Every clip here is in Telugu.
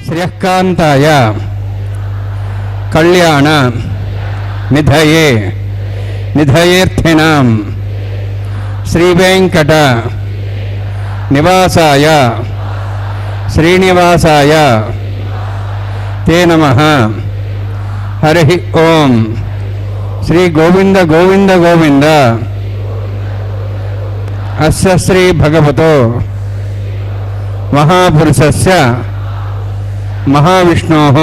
శ్రియకాంతాయ కళ్యాణ నిధయే నిధయేర్థినాం శ్రీవేంకట నివాసాయ శ్రీనివాసాయ తే నమః. హరి ఓం. శ్రీ గోవింద గోవింద గోవింద. అస్య శ్రీ భగవతో మహాపురుషస్య మహావిష్ణోః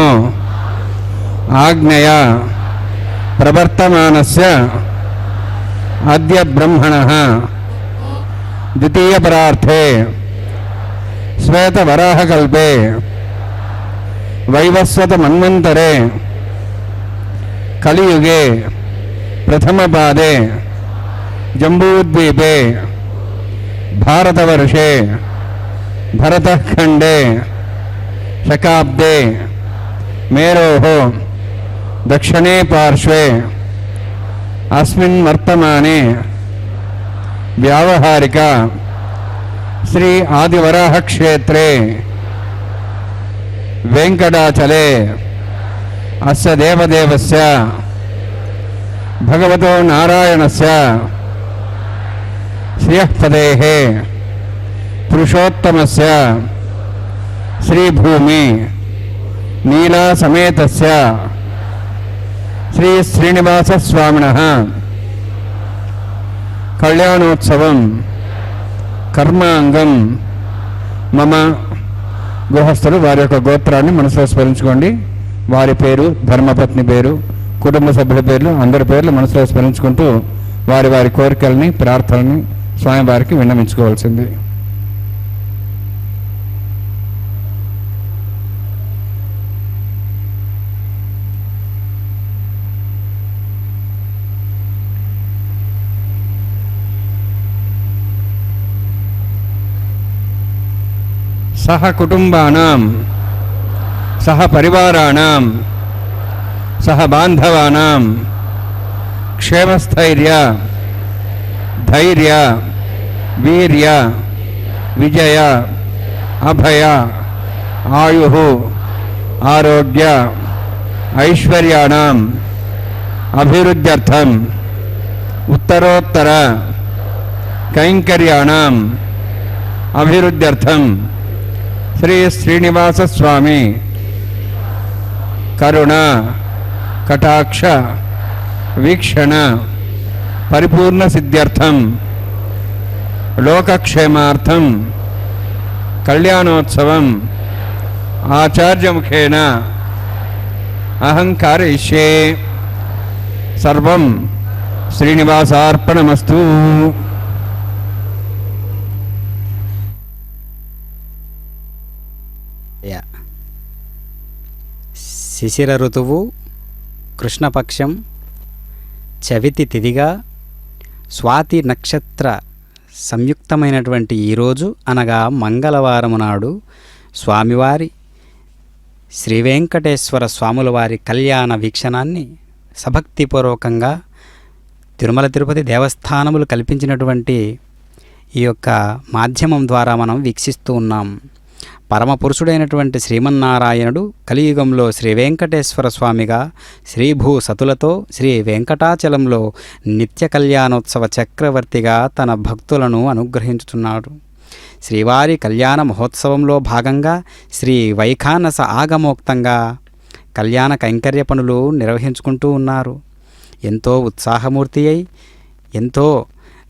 ఆజ్ఞయా ప్రవర్తమానస్య అద్య బ్రహ్మణః ద్వితీయపరార్థే శ్వేతవరాహకల్పే వైవస్వతమన్వంతరే కలియుగే ప్రథమపాదే జంబూద్వీపే భారతవర్షే భరతఖండే శకాబ్దే మేరోః దక్షిణే పార్శ్వే అస్మిన్ వర్తమానే వ్యావహారిక శ్రీ ఆదివరాహ క్షేత్రే వెంకటాచలే అస్య దేవదేవస్య భగవతో నారాయణస్య శ్రియఃపదేః పురుషోత్తమస్య శ్రీభూమి నీలా సమేతస్య శ్రీ శ్రీనివాస స్వామినః కళ్యాణోత్సవం కర్మాంగం మమ. గృహస్థులు వారి యొక్క గోత్రాన్ని మనసులో స్మరించుకోండి. వారి పేరు, ధర్మపత్ని పేరు, కుటుంబ సభ్యుల పేర్లు, అందరి పేర్లు మనసులో స్మరించుకుంటూ వారి వారి కోరికల్ని, ప్రార్థనని స్వామివారికి విన్నవించుకోవాల్సింది. సహ కుటుంబానాం సహ పరివారాణాం సహ బాంధవానాం క్షేమస్థైర్య ధైర్య వీర్య విజయ అభయ ఆయుః ఆరోగ్య ఐశ్వర్యాణం అభివృద్ధ్యర్థం ఉత్తరోత్తర కైంకర్యాణం అభివృద్ధ్యర్థం శ్రీ శ్రీనివాస స్వామి కరుణ కటాక్ష వీక్షణ పరిపూర్ణ సిద్ధ్యర్థం లోకక్షేమార్థం కళ్యాణోత్సవం ఆచార్యముఖేన అహం కారయిష్యే. సర్వం శ్రీనివాసార్పణమస్తు. శిశిర ఋతువు కృష్ణపక్షం చవితి తిథిగా స్వాతి నక్షత్ర సంయుక్తమైనటువంటి ఈరోజు అనగా మంగళవారము నాడు స్వామివారి శ్రీవేంకటేశ్వర స్వాముల వారి కళ్యాణ వీక్షణాన్ని సభక్తిపూర్వకంగా తిరుమల తిరుపతి దేవస్థానములు కల్పించినటువంటి ఈ యొక్క మాధ్యమం ద్వారా మనం వీక్షిస్తూ ఉన్నాం. పరమపురుషుడైనటువంటి శ్రీమన్నారాయణుడు కలియుగంలో శ్రీ వెంకటేశ్వర స్వామిగా శ్రీభూ సతులతో శ్రీ వెంకటాచలంలో నిత్య కళ్యాణోత్సవ చక్రవర్తిగా తన భక్తులను అనుగ్రహించుతున్నాడు. శ్రీవారి కళ్యాణ మహోత్సవంలో భాగంగా శ్రీ వైఖానస ఆగమోక్తంగా కళ్యాణ కైంకర్య పనులు నిర్వహించుకుంటూ ఉన్నారు. ఎంతో ఉత్సాహమూర్తి అయి ఎంతో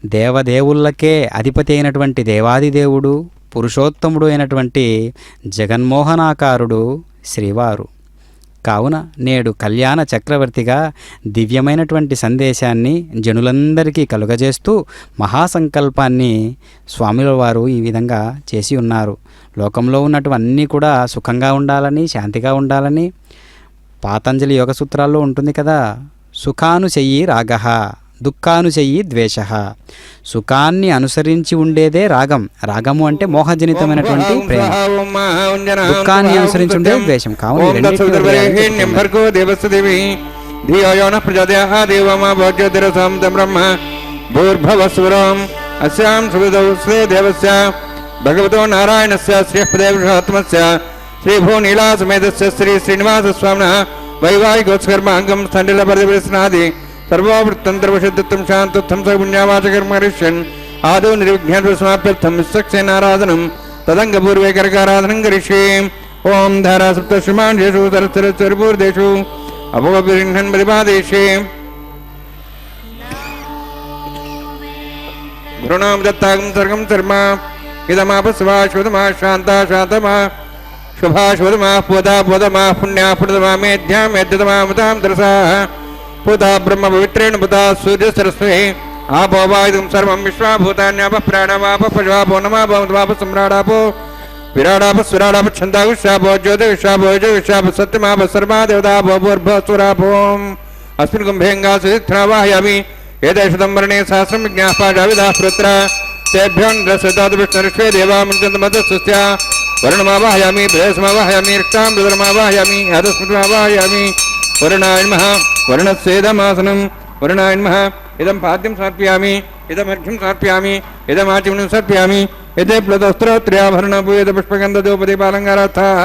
దేవదేవుళ్ళకే అధిపతి అయినటువంటి దేవాదిదేవుడు పురుషోత్తముడు అయినటువంటి జగన్మోహనాకారుడు శ్రీవారు. కావున నేడు కళ్యాణ చక్రవర్తిగా దివ్యమైనటువంటి సందేశాన్ని జనులందరికీ కలుగజేస్తూ మహాసంకల్పాన్ని స్వాముల వారు ఈ విధంగా చేసి ఉన్నారు. లోకంలో ఉన్నటువన్నీ కూడా సుఖంగా ఉండాలని, శాంతిగా ఉండాలని పాతంజలి యోగ సూత్రాల్లో ఉంటుంది కదా, సుఖానుశయ్యి రాగః దుఃఖానుచయి ద్వేష. సుఖాన్ని అనుసరించి ఉండేదే రాగం. రాగము అంటే మోహజనితమైనటువంటి ప్రేమ. దుఃఖాన్ని అనుసరించి ఉండేది ద్వేషం. కావున ఈ రెండింటిని భగవతో నారాయణస్య శ్రీపదేవత్మస్య శ్రీభూనీలాసమేతస్య శ్రీ శ్రీనివాస స్వామినః వైవాహికోత్సకర్మాంగం స్థండిల పరివేశనాది సర్వవృత్తంత్రవశుద్ధత్వం శాంతత్వం సగుణ్యావాచకర్మరిష్యన్ ఆదౌ నిర్విఘ్నసమాప్యర్థం విశ్వక్సేనారాధనం తదంగపూర్వే కరకారాధనం కరిష్యే. ఓం ధారా సప్తశ్రుమాంశేషు సరస్వరపూర్దేషు అపోగృహ్ణన్ పరిపాదేశే గృణాం దత్తాగం సర్గం శర్మ ఇదమాపస్వా శుభమా శాంతా శాంతమా శుభా శుభమా పూతా పూతమా పుణ్యా పుణ్యతమా మేధ్యా మేధ్యతమా మతాం దరసా పూతా బ్రహ్మ పవిత్రేణ పుతా సూర్య సరస్వే ఆపోవాయుధం సర్వం విశ్వాభూతాన్యాప ప్రాణమాప పశువాపో నమాపో సమ్రాడాపో విరాడాప స్వరాడాప ఛందాగుషాపో జ్యోతిషాపో జ్యోతిషాప సత్యమాప సర్వా దేవతాపో భూర్భస్వరాపోం అస్మిన్ కుంభేంగా సుధిత్రావాహయామి ఏదేశతం వర్ణే సహస్రం విజ్ఞాపాజావిదాస్పృత్ర तेभ्योन्नस्वतादृष्णऋष्वे देवामृतमदस्स्य वर्णमावाहयामि प्रेयसमावाहयामि रक्तां रुद्रमावाहयामि यादस्मृतमावाहयामि वरुणाय नमः वर्णस्येदमासनं वरुणाय नमः इदं पाद्यं समर्पयामि इदमर्घ्यं समर्पयामि इदमाचमनं समर्पयामि एते प्लतस्त्रोत्र्याभरणपूयतपुष्पगन्धधूपदीपालङ्कारार्थाः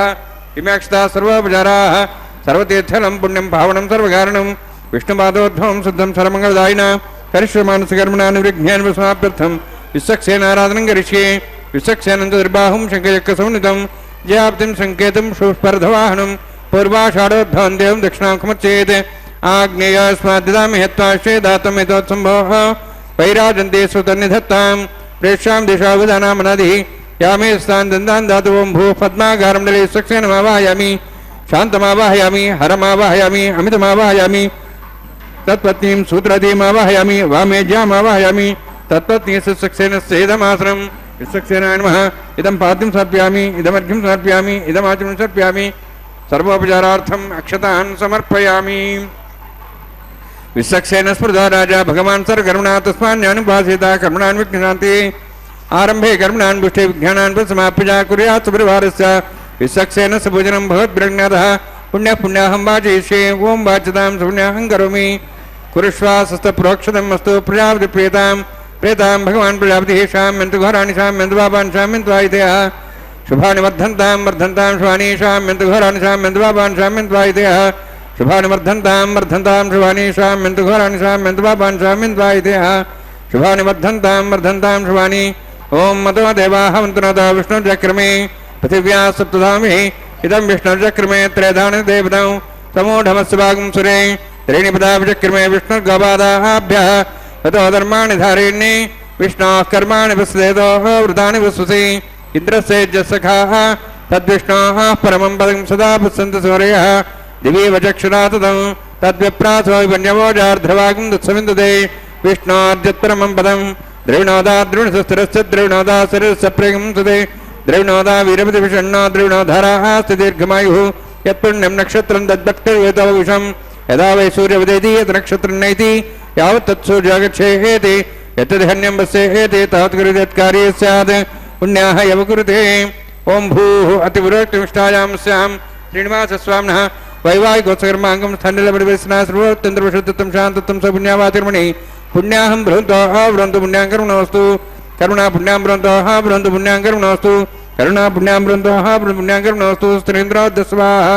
इम्याक्षताः सर्वोपचाराः सर्वतीर्थलं पुण्यं पावनं सर्वकारणं विष्णुपादोद्भवं शुद्धं सर्वमङ्गलदायिन करिष्यमानसकर्मणानुविघ्नान् समाप्यर्थं विश्वक्सेनाराधनं करिष्ये. विश्वक्सेनं दुर्बाहुं शङ्खचक्रसंनिधं जयाब्धिं सङ्केतं सुस्पर्धवाहनं पूर्वाषाढोद्भवं देवं दक्षिणाङ्कमच्चेत् आग्नेयास्माद्दिदामि हत्वा श्वेदातमेतोत्सम्भवः वैराजन्ते सुतन्निधत्तां प्रेष्यां दिशावधानामनधिः यामे स्थान् दन्तान् धातुवं भूः पद्मागारं नले विश्वक्सेनमावाहयामि शान्तमावाहयामि हरमावाहयामि अमितमावाहयामि तत्पत्नीं सूत्रधीमावाहयामि वामेज्यामावाहयामि तत्पत्नी विश्वक्सेनस्येदमासनं विश्वक्सेनाय नमः इदं पाद्यं समर्पयामि इदमर्घ्यं समर्पयामि इदमाचमनं समर्पयामि सर्वोपचारार्थम् अक्षतान् समर्पयामि. विश्वक्सेन स्मृता राजा भगवान् सर्वकर्मणा तस्मान्यानुभासेता कर्मणान् विघ्नान्ति आरम्भे कर्मणान् पुष्टे विज्ञानान् समाप्य कुर्यात् सुपरिवारस्य विश्वक्सेनस्य भोजनं भगवद्ब्रह्मणः पुण्यपुण्याहं वाचयिष्ये. ओं वाचतां सुपुण्याहं करोमि कुरुष्वास्तप्रोक्षतम् अस्तु प्रजापति प्रेतां भगवान् प्रजापतिः शाम्यन्तु घोराणि शाम्यन्तु पापान् शाम्यन्तु आयतयः शुभानि वर्धन्तां वर्धन्तां शुभानि शाम्यन्तु घोराणि शाम्यन्तु पापान् शाम्यन्तु आयतयः शुभानि वर्धन्तां वर्धन्तां शुभानि शाम्यन्तु घोराणि शाम्यन्तु पापान् शाम्यन्तु आयतयः शुभानि वर्धन्तां वर्धन्तां शुभानि. ओं मतो देवाः वन्तुनतो विष्णुचक्रमे पृथिव्याः सप्तधामि इदं विष्णुचक्रमे त्रयधानि देवतां समूढमस्य भागं सुरे त्रीणि पदाभिचक्रमे विष्णुर्गवादाभ्यः ततो धर्माणि धारयन्ये विष्णोः कर्माणि वसुदेवः वृतानि वसुसि इन्द्रस्य यज्ञसखाः तद्विष्णोः परमं पदं सदा पुष्पन्ति सूरयः दिवीव चक्षुरा ततं तद्विप्रासो विपन्यवोजार्ध्रवागं दुःसविन्दते विष्णोर्यत्परमं पदं द्रविणोदा द्रविणसस्तिरस्य द्रविणोदा शरीरस्य प्रेगं सुते द्रविणोदा वीरपतिविषण्णो द्रविणोधाराः दीर्घमायुः यत्पुण्यं नक्षत्रं तद्भक्तिर्वेदविषं यदा वै सूर्यवदेति यत् नक्षत्रं नैति यावत् तत्सूर्यागच्छेति यत्तद्धन्यं वस्येति तावत्कृत्यत्कार्ये स्यात् पुण्याः यव कुरुते. ओं भूः अतिविरोक्तमिष्टायां स्यां श्रीनिवासस्वामिनः वैवाहिकोत्सकर्माङ्गं स्थण्डिलपरिवेशना सर्वोत्तन्द्रविशुद्धत्वं शान्तत्वं सपुण्यावातिर्मणि पुण्याहं बृहन्तोः बृहन्तु पुण्यां करुणोऽस्तु करुणा पुण्यां बृहन्तोः बृहन्तु पुण्यां करुणोऽस्तु करुणा पुण्यां बृहन्तोः पुण्यां करुणोऽस्तु स्त्रीन्द्रोद्दस्वाः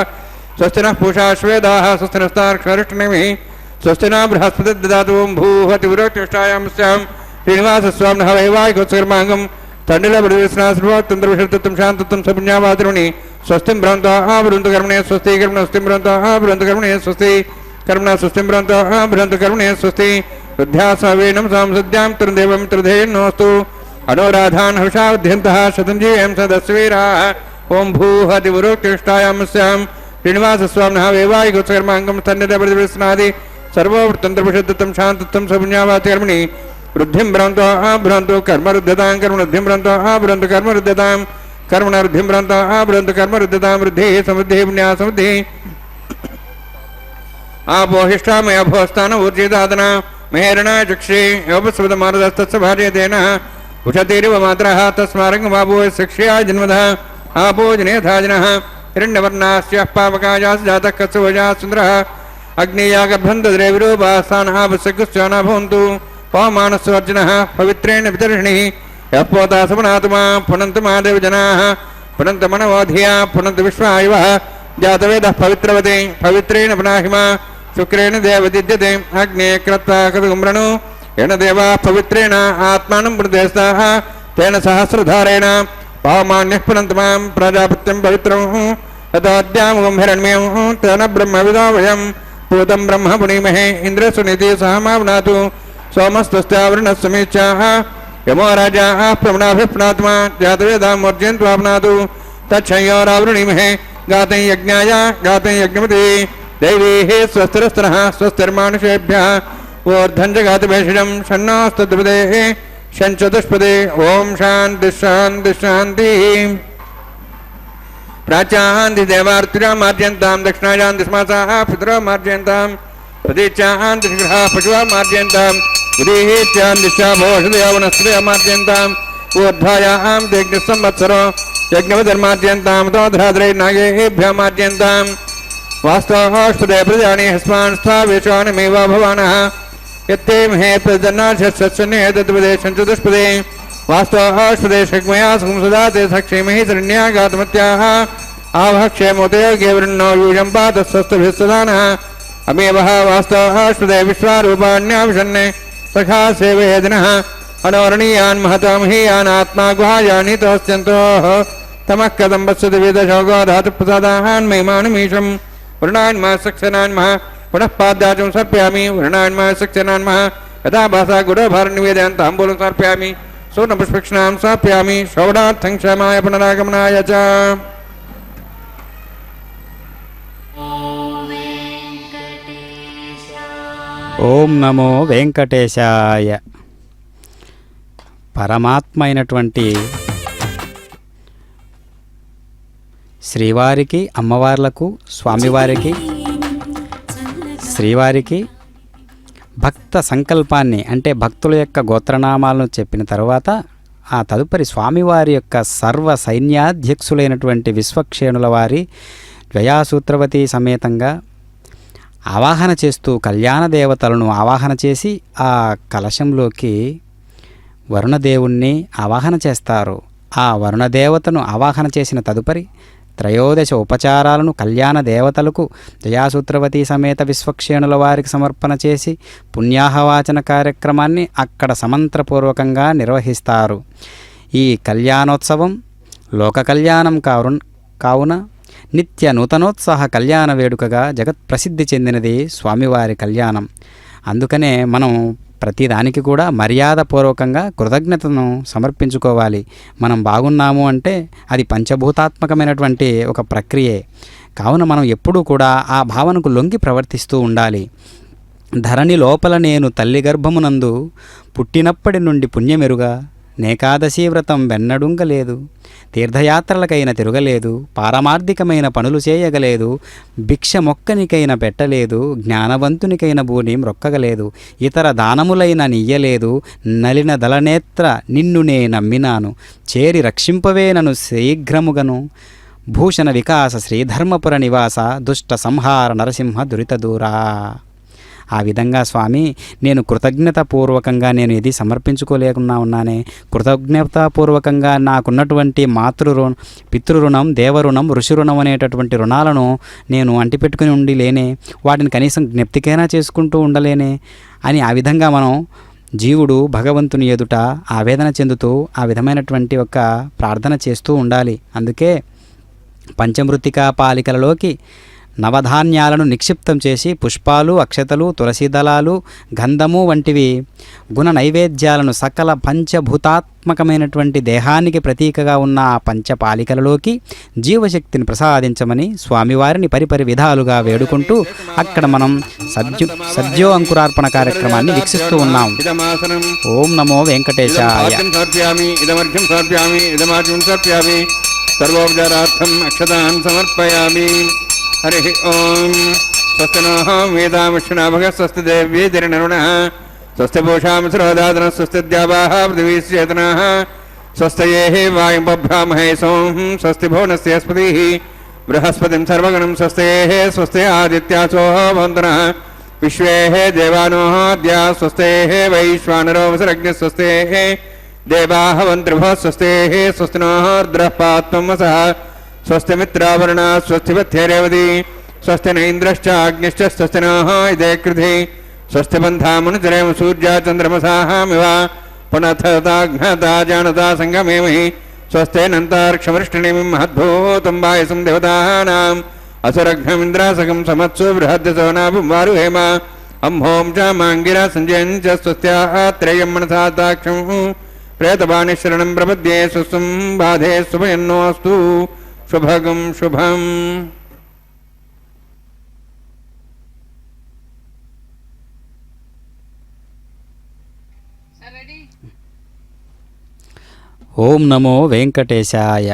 स्वस्ति नः पूषा श्वेदाः स्वस्ति नस्तार्क्षरिष्टनेमिः स्वस्ति न बृहस्पति ददातु. ओं भूः अतिविरोक्तमिष्टायां स्यां श्रीनिवासस्वामिनः वैवाहिकोत्सकर्माङ्गं स्थण्डिलपरिवेशना सर्वोत्तन्द्रविशुद्धत्वं शान्तत्वं सपुण्यावातिर्मणि स्वस्तिं बृहन्तोः बृहन्तु कर्मणे स्वस्ति कर्मण स्वस्तिं बृहन्तोः बृहन्तु कर्मणे स्वस्ति कर्मण स्वस्तिं बृहन्तोः बृहन्तु कर्मणे स्वस्ति रुद्ध्यासवेनं संसद्यां तरुदेवं तरुधेयन्नोऽस्तु अनोराधान् हर्षावध्यन्तः शतं जीवं सदस्वीराः. ओं भूः अतिविरोक्तमिष्टायां स्यां श्रीनिवासस्वामिनः वैवाहिकोत्सकर्माङ्गं स्थण्डिलपरिवेशनादि सर्ववृत्तन्तरविशुद्धत्वं शान्तत्वं सपुण्यावातिर्मणि वृद्धिं बृहन्तोः बृहन्तु कर्मरुद्धतां कर्मवृद्धिं बृहन्तोः बृहन्तु कर्मरुद्धतां कर्मणवृद्धिं बृहन्तोः बृहन्तु कर्मरुद्धतां वृद्धिः समृद्धिः पुण्या समृद्धिः. आपोहिष्ठामय भोस्तान ऊर्जिदादना मेहरणाय चक्षे योपस्वतमारदस्तस्य भार्यतेन उषतीरिव मात्रः तस्मारङ्गमाभो शिक्ष्याय जन्मदः आभोजनेधाजनः हिरण्यवर्णास्य पावकायास्य जातः कस्यवजा सुन्दरः अग्नेयागर्भन्तद्रेविरूपास्थानः वसकुश्चाना भवन्तु पवमानस्वर्जनः पवित्रेण वितर्षणिः यः पोता सपनातुमा पुनन्तु महादेवजनाः पुनन्तु मनवोधिया पुनन्तु विश्वायुवः जातवेदः पवित्रवते पवित्रेण पुनाहिमा शुक्रेण देवदिद्यते अग्ने कृत्वा कविगुम्रणु येन देवाः पवित्रेण आत्मानं प्रदेशताः तेन सहस्रधारेण पावमान्यः पुनन्तु मां प्रजापत्यं पवित्रं ततोऽद्यामुगं हिरण्यं तेन ब्रह्मविदो वयं पूतं ब्रह्म पुनीमहे इन्द्रसुनिधि सह मावनातु सोमस्तस्यावृणस्समीक्षाः यमो राजा प्रमणाभिप्नात्मा जातवेदामर्जयन्त्वाप्नातु तच्छयोरावृणीमहे गातं यज्ञाय गातं यज्ञपति दैवीः स्वस्तिरस्तरः स्वस्तिर्मानुषेभ्यः ऊर्ध्वं जगातभेषजं षण्णोस्तद्विदेः षण्चतुष्पदे ॐ शान्तिः शान्तिः शान्तिः प्राच्यान्ति देवार्तिरा मार्जयन्तां दक्षिणायान्ति स्मासाः पितरो मार्जयन्तां प्रतीच्यान्ति शीघ्रः पशुः मार्जयन्तां उदीहीत्यान्तिश्च भोषदयो वनस्पतयो मार्जयन्तां ऊर्ध्वायां यज्ञसंवत्सरो यज्ञवधर्मार्जयन्तां तोधराद्रै नागेभ्यः मार्जयन्तां वास्तवोष्पदे प्रजानि हस्मान् स्थावेशानमेव भवानः यत्ते महे प्रजन्नाशस्यन्ये तद्वदेशं चतुष्पदे वास्तवोष्पदे शक्मया संसदाते सक्षेमहि शरण्यागातमत्याः आवहक्षेमोदयोग्यवृन्नो यूयं पातस्वस्तभिः सदानः अमेवः वास्तवोष्पदे विश्वारूपाण्याविशन्ने सखा सेवेदिनः अनोरणीयान् महतामहीयान् आत्मा गुहायानि तोस्यन्तोः तमः कथं पश्यति वेदशोको धातुप्रसादान् महिमानमीशं वरुणान्मः सक्षनान्मः पुनः पाद्याचं सर्पयामि वरुणान्मः सक्षनान्मः यथा भाषा गुरोभारनिवेदयन्ताम्बूलं समर्पयामि सूर्णपुष्पक्षणां स्थापयामि शोभनार्थं क्षमाय पुनरागमनाय च ఓం నమో వెంకటేశాయ. పరమాత్మ అయినటువంటి శ్రీవారికి, అమ్మవార్లకు, స్వామివారికి, శ్రీవారికి భక్త సంకల్పాన్ని అంటే భక్తుల యొక్క గోత్రనామాలను చెప్పిన తర్వాత ఆ తదుపరి స్వామివారి యొక్క సర్వ సైన్యాధ్యక్షులైనటువంటి విశ్వక్షేణుల వారి ద్వయాసూత్రవతి సమేతంగా ఆవాహన చేస్తూ కళ్యాణ దేవతలను ఆవాహన చేసి ఆ కలశంలోకి వరుణదేవుణ్ణి ఆవాహన చేస్తారు. ఆ వరుణదేవతను ఆవాహన చేసిన తదుపరి త్రయోదశ ఉపచారాలను కళ్యాణ దేవతలకు జయాసూత్రవతి సమేత విశ్వక్షేణుల వారికి సమర్పణ చేసి పుణ్యాహవాచన కార్యక్రమాన్ని అక్కడ సమంత్రపూర్వకంగా నిర్వహిస్తారు. ఈ కళ్యాణోత్సవం లోక కళ్యాణం కావున నిత్య నూతనోత్సాహ కళ్యాణ వేడుకగా జగత్ ప్రసిద్ధి చెందినది స్వామివారి కళ్యాణం. అందుకనే మనం ప్రతిదానికి కూడా మర్యాదపూర్వకంగా కృతజ్ఞతను సమర్పించుకోవాలి. మనం బాగున్నాము అంటే అది పంచభూతాత్మకమైనటువంటి ఒక ప్రక్రియే. కావున మనం ఎప్పుడూ కూడా ఆ భావనకు లొంగి ప్రవర్తిస్తూ ఉండాలి. ధరణి లోపల నేను తల్లి గర్భమునందు పుట్టినప్పటి నుండి పుణ్యమెరుగా నేకాదశీ వ్రతం వెన్నడుంగలేదు, తీర్థయాత్రలకైన తిరగలేదు, పారమార్థికమైన పనులు చేయగలేదు, భిక్ష మొక్కనికైన పెట్టలేదు, జ్ఞానవంతునికైన భూని మ్రొక్కగలేదు, ఇతర దానములైన నియ్యలేదు, నలిన దళనేత్ర నిన్ను నే నమ్మినాను, చేరి రక్షింపవేనను శీఘ్రముగను, భూషణ వికాస శ్రీధర్మపుర నివాస దుష్ట సంహార నరసింహ దురిత దూరా. ఆ విధంగా స్వామి నేను కృతజ్ఞతాపూర్వకంగా నేను ఇది సమర్పించుకోలేకున్నా ఉన్నానే. కృతజ్ఞతాపూర్వకంగా నాకున్నటువంటి మాతృ పితృరుణం, దేవరుణం, ఋషి రుణం అనేటటువంటి రుణాలను నేను అంటిపెట్టుకుని ఉండి లేనే, వాటిని కనీసం జ్ఞప్తికైనా చేసుకుంటూ ఉండలేనే అని ఆ విధంగా మనం జీవుడు భగవంతుని ఎదుట ఆవేదన చెందుతూ ఆ విధమైనటువంటి ఒక ప్రార్థన చేస్తూ ఉండాలి. అందుకే పంచమృతికా పాలికలలోకి నవధాన్యాలను నిక్షిప్తం చేసి పుష్పాలు, అక్షతలు, తులసి దళాలు, గంధము వంటివి గుణ నైవేద్యాలను సకల పంచభూతాత్మకమైనటువంటి దేహానికి ప్రతీకగా ఉన్న ఆ పంచపాలికలలోకి జీవశక్తిని ప్రసాదించమని స్వామివారిని పరిపరి విధాలుగా వేడుకుంటూ అక్కడ మనం సద్యో అంకురార్పణ కార్యక్రమాన్ని వీక్షిస్తూ ఉన్నాం. ఓం నమో వెంకటేశాయ. సర్వోపచారార్థం అక్షతాన్ సమర్పయామి. హరి ఓం. స్వస్తి నో వేదామిష్ణాభగ స్వస్తి దేవ్యేదిర్నరుణః స్వస్తి పూషామిశ్రోదాదన స్వస్తి ద్యావాః పృథివీశ్చేతనాః స్వస్తయేః వాయుం బభ్రామహే సోం స్వస్తి భువనస్యస్పతిః బృహస్పతిం సర్వగణం స్వస్తయేః స్వస్తి ఆదిత్యాసో భవంతునః విశ్వేః దేవానో అద్యా స్వస్తయేః వైశ్వానరో వసరజ్ఞ స్వస్తయేః దేవాః వంతృభః స్వస్తయేః స్వస్తి నోర్ద్రః పాత్వం వసః స్వస్తి మిత్రావరుణ స్వస్తి పథ్యరేవతి స్వస్తి నైంద్రశ్చాగ్నిశ్చ స్వస్తి నోః ఇదే కృధి స్వస్తి బంధామనుచరేమ సూర్యా చంద్రమసామివ పునఃతాఘ్నతా జానతా సంగమేమహి స్వస్తేనంతార్క్షవృష్టినిమిం మహద్భూతం వాయసం దేవతానాం అసురఘ్నమింద్రాసకం సమత్సు బృహద్యసో నాభం వారుహేమ అంహోం చ మాంగిరా సంజయం చ స్వస్త్యాత్రేయం మనసాతాక్షం ప్రేతబాణిశరణం ప్రపద్యే స్వస్వం బాధే శుభయన్నోస్తు శుభగం శుభం. ఓం నమో వెంకటేశాయ.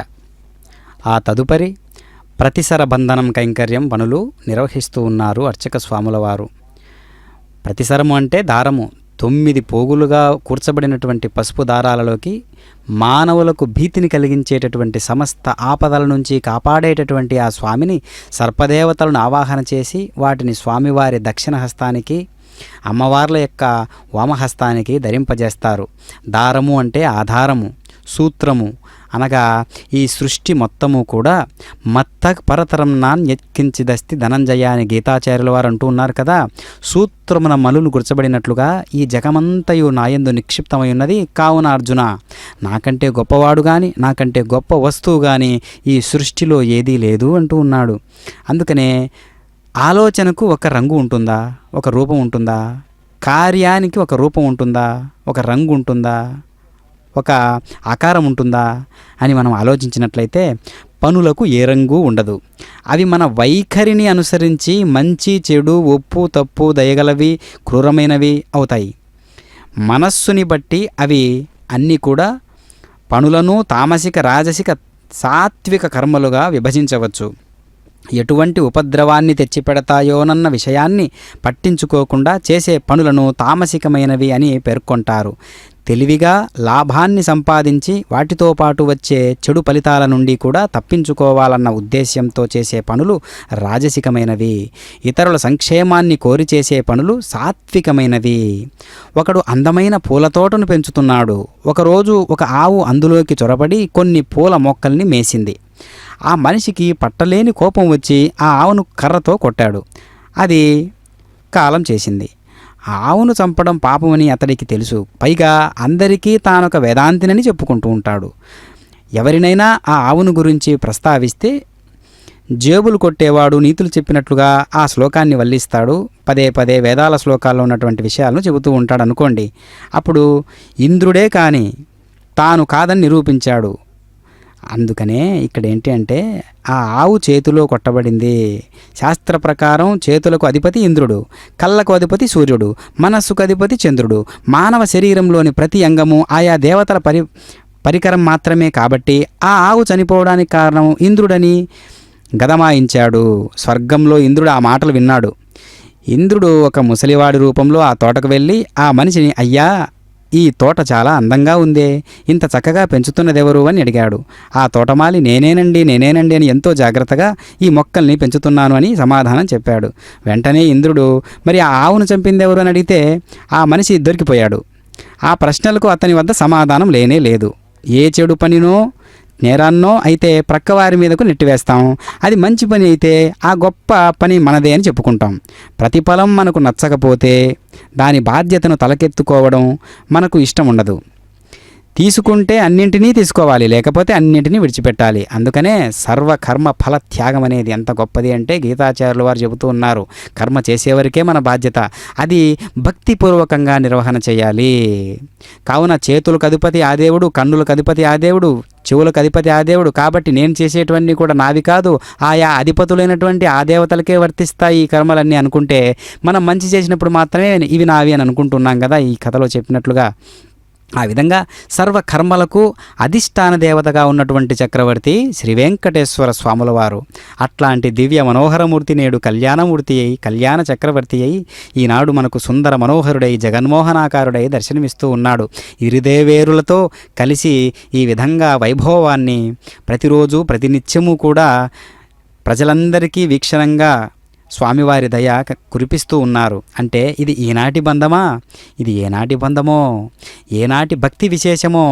ఆ తదుపరి ప్రతిసర బంధనం కైంకర్యం పనులు నిర్వహిస్తూ ఉన్నారు అర్చక స్వాముల వారు. ప్రతిసరము అంటే దారము. 9 పోగులుగా కూర్చబడినటువంటి పసుపు దారాలలోకి మానవులకు భీతిని కలిగించేటటువంటి సమస్త ఆపదల నుంచి కాపాడేటటువంటి ఆ స్వామిని సర్పదేవతలను ఆవాహన చేసి వాటిని స్వామివారి దక్షిణ హస్తానికి అమ్మవార్ల యొక్క వామహస్తానికి ధరింపజేస్తారు. దారము అంటే ఆధారము, సూత్రము అనగా ఈ సృష్టి మొత్తము కూడా మత్త పరతరం నాన్ ఎక్కించిదస్తి ధనంజయ అని గీతాచార్యుల వారు అంటూ ఉన్నారు కదా. సూత్రమున మలులు గుర్చబడినట్లుగా ఈ జగమంతయు నాయందు నిక్షిప్తమై ఉన్నది. కావున అర్జున, నాకంటే గొప్పవాడు కానీ నాకంటే గొప్ప వస్తువు కానీ ఈ సృష్టిలో ఏదీ లేదు అంటూ ఉన్నాడు. అందుకనే ఆలోచనకు ఒక రంగు ఉంటుందా, ఒక రూపం ఉంటుందా? కార్యానికి ఒక రూపం ఉంటుందా, ఒక రంగు ఉంటుందా, ఒక ఆకారం ఉంటుందా అని మనం ఆలోచించినట్లయితే పనులకు ఏ రంగు ఉండదు. అవి మన వైఖరిని అనుసరించి మంచి చెడు, ఒప్పు తప్పు, దయగలవి, క్రూరమైనవి అవుతాయి. మనస్సుని బట్టి అవి అన్నీ కూడా పనులను తామసిక, రాజసిక, సాత్విక కర్మలుగా విభజించవచ్చు. ఎటువంటి ఉపద్రవాన్ని తెచ్చిపెడతాయోనన్న విషయాన్ని పట్టించుకోకుండా చేసే పనులను తామసికమైనవి అని పేర్కొంటారు. తెలివిగా లాభాన్ని సంపాదించి వాటితో పాటు వచ్చే చెడు ఫలితాల నుండి కూడా తప్పించుకోవాలన్న ఉద్దేశ్యంతో చేసే పనులు రాజసికమైనవి. ఇతరుల సంక్షేమాన్ని కోరి చేసే పనులు సాత్వికమైనవి. ఒకడు అందమైన పూల తోటను పెంచుతున్నాడు. ఒకరోజు ఒక ఆవు అందులోకి చొరబడి కొన్ని పూల మొక్కల్ని మేసింది. ఆ మనిషికి పట్టలేని కోపం వచ్చి ఆ ఆవును కర్రతో కొట్టాడు. అది కాలం చేసింది. ఆ ఆవును చంపడం పాపమని అతడికి తెలుసు. పైగా అందరికీ తానొక వేదాంతినని చెప్పుకుంటూ ఉంటాడు. ఎవరినైనా ఆ ఆవును గురించి ప్రస్తావిస్తే జేబులు కొట్టేవాడు నీతులు చెప్పినట్లుగా ఆ శ్లోకాన్ని వల్లిస్తాడు. పదే పదే వేదాల శ్లోకాల్లో ఉన్నటువంటి విషయాలను చెబుతూ ఉంటాడు అనుకోండి. అప్పుడు ఇంద్రుడే కానీ తాను కాదని నిరూపించాడు. అందుకనే ఇక్కడ ఏంటి అంటే ఆ ఆవు చేతిలో కొట్టబడింది. శాస్త్ర ప్రకారం చేతులకు అధిపతి ఇంద్రుడు, కళ్ళకు అధిపతి సూర్యుడు, మనస్సుకు అధిపతి చంద్రుడు. మానవ శరీరంలోని ప్రతి అంగము ఆయా దేవతల పరికరం మాత్రమే. కాబట్టి ఆ ఆవు చనిపోవడానికి కారణం ఇంద్రుడని గదమాయించాడు. స్వర్గంలో ఇంద్రుడు ఆ మాటలు విన్నాడు. ఇంద్రుడు ఒక ముసలివాడి రూపంలో ఆ తోటకు వెళ్ళి ఆ మనిషిని, అయ్యా, ఈ తోట చాలా అందంగా ఉందే, ఇంత చక్కగా పెంచుతున్నదెవరు అని అడిగాడు. ఆ తోటమాలి నేనేనండి అని ఎంతో జాగ్రత్తగా ఈ మొక్కల్ని పెంచుతున్నాను అని సమాధానం చెప్పాడు. వెంటనే ఇంద్రుడు, మరి ఆ ఆవును చంపిందెవరు అని అడిగితే ఆ మనిషి దొరికిపోయాడు. ఆ ప్రశ్నలకు అతని వద్ద సమాధానం లేనే లేదు. ఏ చెడు పనినో నేరాన్నో అయితే ప్రక్కవారి మీదకు నెట్టివేస్తాం. అది మంచి పని అయితే ఆ గొప్ప పని మనదే అని చెప్పుకుంటాం. ప్రతిఫలం మనకు నచ్చకపోతే దాని బాధ్యతను తలకెత్తుకోవడం మనకు ఇష్టం ఉండదు. తీసుకుంటే అన్నింటినీ తీసుకోవాలి, లేకపోతే అన్నింటినీ విడిచిపెట్టాలి. అందుకనే సర్వకర్మ ఫల త్యాగం అనేది ఎంత గొప్పది అంటే గీతాచార్యుల వారు చెబుతూ ఉన్నారు. కర్మ చేసేవరకే మన బాధ్యత, అది భక్తిపూర్వకంగా నిర్వహణ చేయాలి. కావున చేతులకు అధిపతి ఆ దేవుడు, కన్నులకు అధిపతి ఆ దేవుడు, చెవులకు అధిపతి ఆ దేవుడు. కాబట్టి నేను చేసేటువంటి కూడా నావి కాదు, ఆయా అధిపతులైనటువంటి ఆ దేవతలకే వర్తిస్తాయి ఈ కర్మలన్నీ అనుకుంటే మనం మంచి చేసినప్పుడు మాత్రమే ఇవి నావి అని అనుకుంటున్నాం కదా. ఈ కథలో చెప్పినట్లుగా ఆ విధంగా సర్వకర్మలకు అధిష్టాన దేవతగా ఉన్నటువంటి చక్రవర్తి శ్రీ వెంకటేశ్వర స్వాముల వారు. అట్లాంటి దివ్య మనోహరమూర్తి నేడు కళ్యాణమూర్తి అయి కళ్యాణ చక్రవర్తి అయి ఈనాడు మనకు సుందర మనోహరుడై జగన్మోహనాకారుడై దర్శనమిస్తూ ఉన్నాడు. ఇరుదేవేరులతో కలిసి ఈ విధంగా వైభవాన్ని ప్రతిరోజు ప్రతినిత్యము కూడా ప్రజలందరికీ వీక్షణంగా స్వామివారి దయ కురిపిస్తూ ఉన్నారు. అంటే ఇది ఈనాటి బంధమా? ఇది ఏనాటి బంధమో, ఏనాటి భక్తి విశేషమో.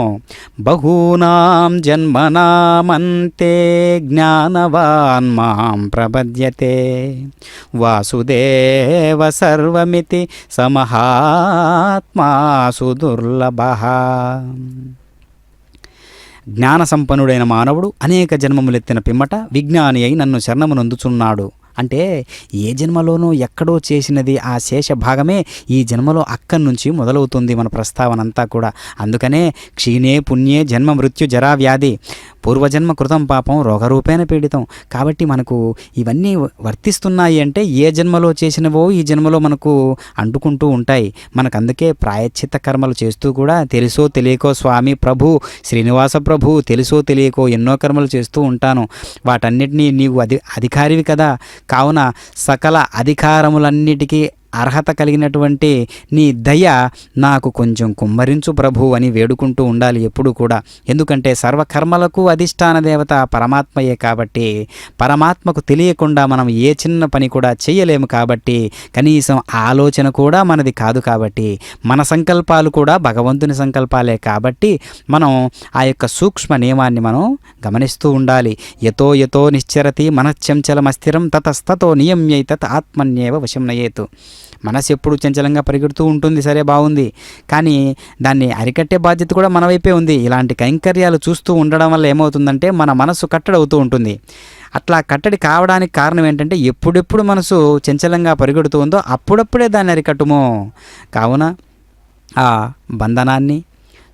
బహూనాం జన్మనామంతే జ్ఞానవాన్ మాం ప్రపద్యతే వాసుదేవ సర్వమితి సమహాత్మా సుదుర్లభః. జ్ఞాన సంపన్నుడైన మానవుడు అనేక జన్మములెత్తిన పిమ్మట విజ్ఞాని అయి నన్ను శరణమునందుచున్నాడు. అంటే ఏ జన్మలోనూ ఎక్కడో చేసినది ఆ శేష భాగమే ఈ జన్మలో అక్కడి నుంచి మొదలవుతుంది మన ప్రస్తావన అంతా కూడా. అందుకనే క్షీణే పుణ్యే జన్మ మృత్యు జరా వ్యాధి పూర్వజన్మ కృతం పాపం రోగరూపేణ పీడితం. కాబట్టి మనకు ఇవన్నీ వర్తిస్తున్నాయి అంటే ఏ జన్మలో చేసినవో ఈ జన్మలో మనకు అంటుకుంటూ ఉంటాయి. మనకు అందుకే ప్రాయశ్చిత్త కర్మలు చేస్తూ కూడా తెలుసో తెలియకో స్వామి ప్రభు శ్రీనివాస ప్రభు తెలుసో తెలియకో ఎన్నో కర్మలు చేస్తూ ఉంటాను. వాటన్నిటినీ నీవు అధికారివి కదా, కావున సకల అధికారములన్నిటికీ అర్హత కలిగినటువంటి నీ దయ నాకు కొంచెం కుమ్మరించు ప్రభు అని వేడుకుంటూ ఉండాలి ఎప్పుడు కూడా. ఎందుకంటే సర్వకర్మలకు అధిష్టాన దేవత పరమాత్మయే కాబట్టి పరమాత్మకు తెలియకుండా మనం ఏ చిన్న పని కూడా చేయలేము. కాబట్టి కనీసం ఆలోచన కూడా మనది కాదు. కాబట్టి మన సంకల్పాలు కూడా భగవంతుని సంకల్పాలే. కాబట్టి మనం ఆ యొక్క సూక్ష్మ నియమాన్ని మనం గమనిస్తూ ఉండాలి. యతో యతో నిశ్చరతి మనశ్చంచలమస్థిరం తతస్తతో నియమ్యై తత్ ఆత్మన్యేవ వశం నయేతు. మనసు ఎప్పుడు చంచలంగా పరిగెడుతూ ఉంటుంది, సరే బాగుంది, కానీ దాన్ని అరికట్టే బాధ్యత కూడా మన వైపే ఉంది. ఇలాంటి కైంకర్యాలు చూస్తూ ఉండడం వల్ల ఏమవుతుందంటే మన మనసు కట్టడవుతూ ఉంటుంది. అట్లా కట్టడి కావడానికి కారణం ఏంటంటే ఎప్పుడెప్పుడు మనసు చంచలంగా పరిగెడుతూ ఉందో అప్పుడప్పుడే దాన్ని అరికట్టుము. కావున ఆ బంధనాన్ని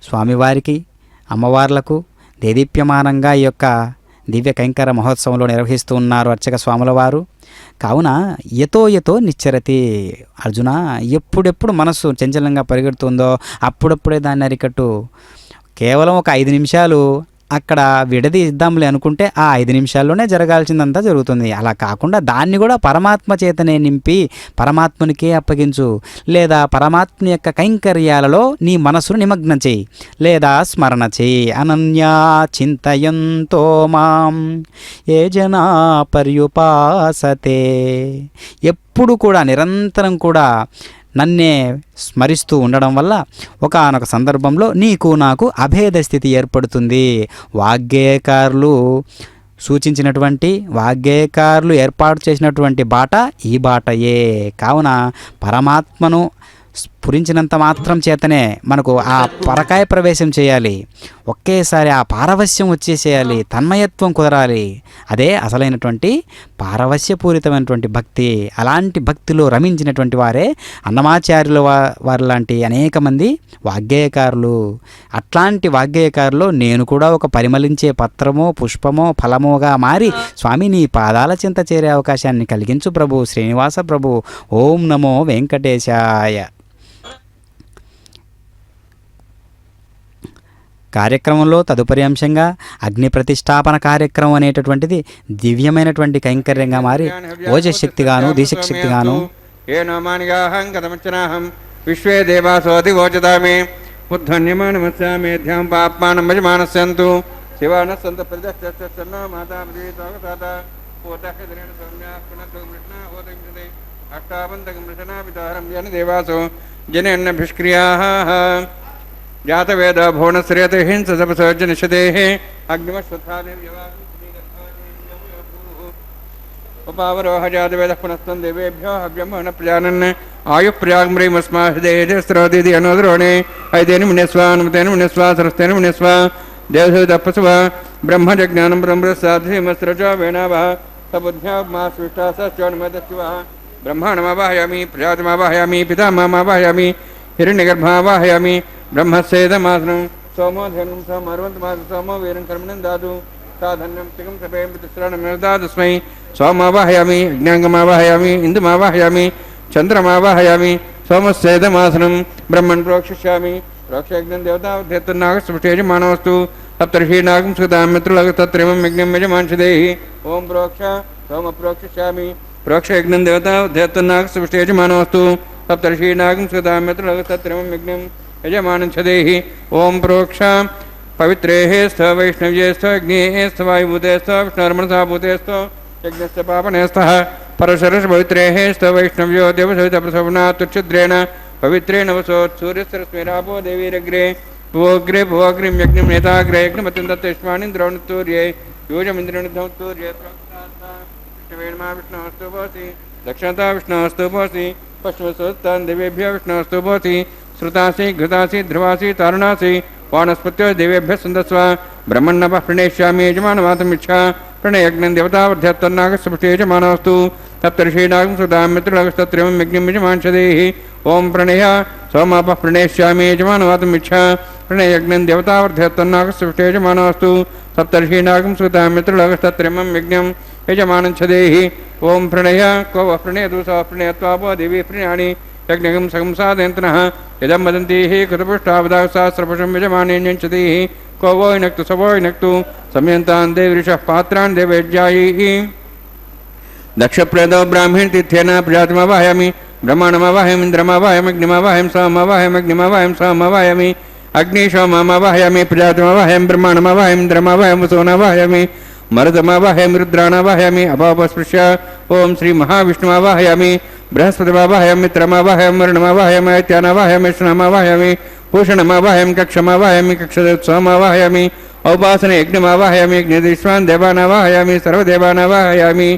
స్వామివారికి అమ్మవార్లకు దేదీప్యమానంగా ఈ యొక్క దివ్య కైంకర మహోత్సవంలో నిర్వహిస్తూ ఉన్నారు అర్చక స్వాముల వారు. కావున యతో యతో నిశ్చరతి అర్జున, ఎప్పుడెప్పుడు మనస్సు చంచలంగా పరిగెడుతుందో అప్పుడప్పుడే దాన్ని అరికట్టు. కేవలం ఒక 5 నిమిషాలు అక్కడ విడది ఇద్దాంలే అనుకుంటే ఆ 5 నిమిషాల్లోనే జరగాల్సిందంతా జరుగుతుంది. అలా కాకుండా దాన్ని కూడా పరమాత్మ చేతనే నింపి పరమాత్మనికే అప్పగించు. లేదా పరమాత్మ యొక్క కైంకర్యాలలో నీ మనసును నిమగ్నం చేయి, లేదా స్మరణ చేయి. అనన్యా చింతయంతో మాం ఏ జనా పర్యుపాసతే. ఎప్పుడు కూడా నిరంతరం కూడా నన్నే స్మరిస్తూ ఉండడం వల్ల ఒకానొక సందర్భంలో నీకు నాకు అభేద స్థితి ఏర్పడుతుంది. వాగ్గేయకారులు సూచించినటువంటి వాగ్గేయకారులు ఏర్పాటు చేసినటువంటి బాట ఈ బాటయే. కావున పరమాత్మను స్ఫురించినంత మాత్రం చేతనే మనకు ఆ పరకాయ ప్రవేశం చేయాలి. ఒకేసారి ఆ పారవస్యం వచ్చేసేయాలి, తన్మయత్వం కుదరాలి. అదే అసలైనటువంటి పారవస్యపూరితమైనటువంటి భక్తి. అలాంటి భక్తిలో రమించినటువంటి వారే అన్నమాచార్యుల వారు లాంటి అనేక మంది వాగ్గేయకారులు. అట్లాంటి వాగ్గేయకారులు నేను కూడా ఒక పరిమళించే పత్రమో పుష్పమో ఫలమోగా మారి స్వామి నీ పాదాల చింత చేరే అవకాశాన్ని కలిగించు ప్రభు శ్రీనివాస ప్రభు. ఓం నమో వెంకటేశాయ. కార్యక్రమంలో తదుపరి అంశంగా అగ్ని ప్రతిష్టాపన కార్యక్రమం అనేటటువంటిది దివ్యమైనటువంటి కైంకర్యంగా మారి ఓజశక్తిగాను దీశక్తిగాను విశ్వే దేవాసోది ఓచదామే ఉద్ధన్యమానమస్యామేధ్యాం పాప్మానం భజమానస్యంతు శివానస్సంత ప్రజాన్న మాతామీ స్వాగతాత పూర్ణేణ సౌమ్యా పునః హోదం అష్టాబంధకం మృషనా వితారం జన దేవాసో జనేన్నభిష్క్రియాః జాతవేద భువనశ్రేత హింస సపసోజ నిషదే అగ్నిమశ్వత్థాదేవ్యవాపవరోహ జాతవేద పునస్తం దేవేభ్యో హవ్యమోహన ప్రజానన్ ఆయు ప్రయాగ్మ్రీమస్మాహృదేజస్రోదిది అనోద్రోణే ఐదేని మునిస్వా అనుమతేన మునిస్వా సరస్తేన మునిస్వా దేవతపస్వ బ్రహ్మజ్ఞానం బ్రహ్మసాధీమస్రజో వేణావా సబుద్ధ్యా మా సృష్టా సోన్మదశివ బ్రహ్మాణమావాహయామి ప్రజాతిమావాహయామి పితామహామావాహయామి హిరణ్యగర్భావాహయామి బ్రహ్మసేదమాసనం సోమోధనం సోమర్వంతమాసం సోమో వీరం కర్మణం దాదు సాధన్యం తిగం సభేం ప్రతిశ్రాణం దాదుస్మై సోమావాహయామి జ్ఞాంగమావాహయామి ఇందుమావాహయామి చంద్రమావాహయామి సోమసేదమాసనం బ్రహ్మణ్ ప్రోక్షిష్యామి प्रोक्षयज्ञं देवतावध्यत्तनागस्पृष्टेजमानोऽस्तु सप्तर्षीनागं सुतां मित्रलगतत्रिमं यज्ञं यजमांसदेहि ॐ प्रोक्ष सोमप्रोक्षिष्यामि प्रोक्षयज्ञं देवतावध्यत्तनागस्पृष्टेजमानोऽस्तु सप्तर्षीनागं सुतां मित्रलगतत्रिमं यज्ञं यजमानंसदेहि ॐ प्रोक्ष पवित्रेः स्थ वैष्णव्ये स्थ अग्नेः स्थ वायुभूते स्थ विष्णुर्मनसाभूते स्थ यज्ञस्य पावने स्तः परशरस पवित्रेः स्थ वैष्णव्यो देवसवितप्रसवनात् तुच्छिद्रेण पवित्रेण वसोत् सूर्यस्रस्मिरापो देवीरग्रे भुवग्रे भुवग्रिं यज्ञं नेताग्रे यज्ञमत्यं दत्तेष्मानिन्द्रोणुत्तूर्ये यूजमिन्द्रनुद्धौत्तूर्ये विष्णुवेण्मा विष्णोऽस्तु भवति दक्षिणता विष्णोऽस्तु भवति पश्चिमसोत्तान् देवेभ्यः विष्णोऽस्तु भवति श्रुतासि घृतासि ध्रुवासि तारुणासि वानस्पत्यो देवेभ्यः सन्दस्व ब्रह्मण्णपः प्रणेष्यामि यजमानवातमिच्छा प्रणयज्ञं देवतावर्ध्यत्तन्नागस्पृष्टे यजमानोऽस्तु सप्तर्षीणागं सुदां मित्रलगस्तत्रिमं यज्ञं यजमांसदेहि ॐ प्रणय सोमापः प्रणेष्यामि यजमानवातमिच्छा प्रणयज्ञं देवतावर्ध्यत्तन्नागस्पृष्टे यजमानोऽस्तु सप्तर्षीणागं सुदां मित्रलगस्तत्रिमं यज्ञं यजमानंसदेहि ॐ प्रणय को वः प्रणयतु स प्रणयत्वापो देवी प्रणयाणि यज्ञं सगं साधयन्तनः इदं वदन्ति हि कृतपुष्टावदासहस्रपुषं यजमानेन्यञ्चतीः को वो इनक्तु स वो इनक्तु समयन्तान् देवऋषः पात्रान् देवयज्ञायैः दक्षप्रदो ब्राह्मण तीर्थेन प्रजातिमवाहयामि ब्रह्माणमवाहयामि इन्द्रमवाहयामि अग्निमवाहयामि सोममवाहयामि अग्निमवाहयामि सोममवाहयामि अग्निशोममवाहयामि प्रजातिमवाहयामि ब्रह्माणमवाहयामि इन्द्रमवाहयामि सोममवाहयामि मरुदमवाहयामि रुद्राणमवाहयामि अपापस्पृश्य ॐ श्रीमहाविष्णुमवाहयामि बृहस्पतिमवाहयामि मित्रमवाहयामि वरुणमवाहयामि ऐत्यानवाहयामि श्रममवाहयामि भूषणमवाहयामि कक्षमवाहयामि कक्षोत्सवमवाहयामि औपासने यज्ञमवाहयामि यज्ञदीश्वान् देवानवाहयामि सर्वदेवानवाहयामि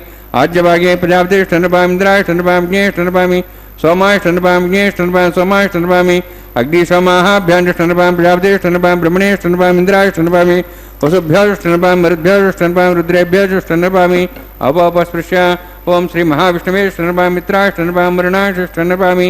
आज्यभागे प्रजापतिष्ठनपामिन्द्रायष्ठनपामि सोमायष्ठनपामि सोमायष्ठनपामि अग्निशोमाभ्याञ्जष्ठनपामि प्रजापतिष्ठनपामि ब्रह्मणेष्ठनपामि इन्द्रायष्ठनपामि वसुभ्याजुष्ठनपामि मरुद्भ्याजुष्ठनपामि रुद्रेभ्याजुष्ठनपामि अपस्पृश्य ॐ श्रीमहाविष्णवेष्ठनपामि मित्रायष्ठनपामि वरुणायष्ठनपामि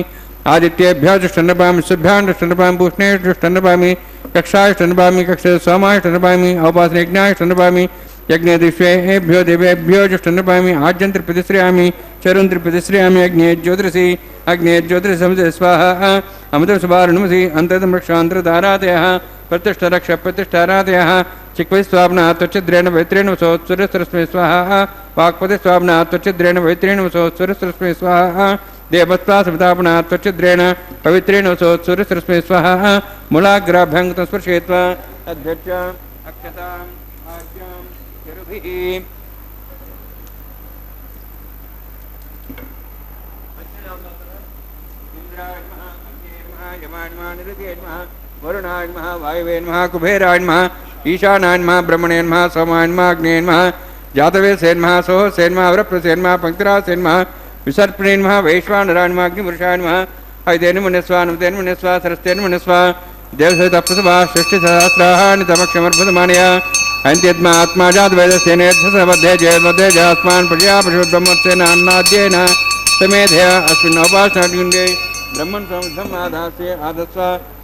आदित्येभ्याजुष्ठनपामि शुभ्याण्डष्ठनपामि पूष्णेष्ठनपामि कक्षायष्ठनपामि कक्ष सोमायष्ठनपामि औपासनयज्ञायष्ठनपामि यज्ञदिष्वेभ्यो देवेभ्यो जुष्ठनपामि आज्यं त्रिप्रतिश्रयामि चरुं त्रिप्रतिश्रयामि अग्ने ज्योतिषि स्वाहा अमृतसुभारणमसि अन्ततं रक्षान्तरधारातयः प्रतिष्ठरक्ष प्रतिष्ठारातयः चिक्वैस्वाप्ना त्वच्छिद्रेण पवित्रेण वसोत्सुरस्रस्मै स्वाहा वाक्पति स्वाप्ना त्वच्छिद्रेण पवित्रेण वसोत्सुरस्रस्मै स्वाहा देवत्वा सवितापना त्वच्छिद्रेण पवित्रेण वसोत्सुरस्रस्मै स्वाहा मूलाग्राभ्यङ्गतं स्पर्शयित्वा तद्भ्यच्च अक्षताम् आज्ञां चरुभिः इंद्राय नमः अग्ने नमः यमाय नमः निरुते नमः वरुणाय नमः वायवे नमः कुबेराय नमः ईशानाय नमः ब्रह्मणे नमः सोमाय नमः अग्ने नमः जातवेसे नमः सोहसे नमः वरप्रसे नमः पंक्तिरासे नमः विसर्पणे नमः वैश्वानराय नमः अग्निपुरुषाय नमः ऐतेन मुनिस्वा नमतेन मुनिस्वा सरस्तेन मुनिस्वा देवसहितप्रसभा सृष्टिसहस्राणि तमक्षमर्भुतमानया अन्त्यद्मा आत्मा जातवेदस्येनेद्धसबद्धे जयद्मध्ये जास्मान् प्रजापशुब्रह्मत्सेन अन्नाद्येन समेधया अस्मिन्नोपासनाग्निन्दे ब्रह्मन् समृद्धम् आधास्य आदस्व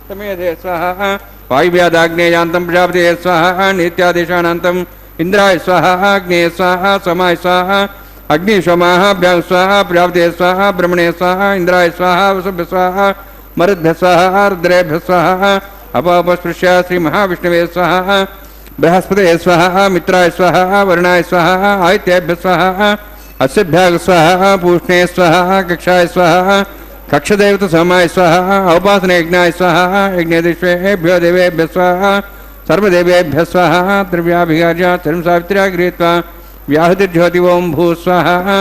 समेधे स्वाहा वायुव्यादाग्नेयान्तं प्रजापते स्वाहा नित्यादेशानान्तम् इन्द्राय स्वाहा अग्ने स्वाहा सोमाय स्वाहा अग्निशोमाभ्यां स्वाहा प्रजापते स्वाहा ब्रह्मणे स्वाहा इन्द्राय स्वाहा वसुभ्य स्वाहा मरुद्भ्य स्वाहा रुद्रेभ्य स्वाहा अपस्पृश्य श्रीमहाविष्णवे स्वाहा बृहस्पते स्वाहा मित्राय स्वाहा वरुणाय स्वाहा आदित्येभ्य स्वाहा अस्यभ्यः स्वाहा पूष्णे स्वाहा कक्षाय स्वाहा कक्षदेवत सोमाय स्वाहा औपासनयज्ञाय स्वाहा यज्ञदिष्वेभ्यो देवेभ्य स्वाहा सर्वदेवेभ्य स्वाहा द्रव्याभिगार्य चरं सावित्र्या गृहीत्वा व्याहृतिर्ज्योति ओं भू स्वाहा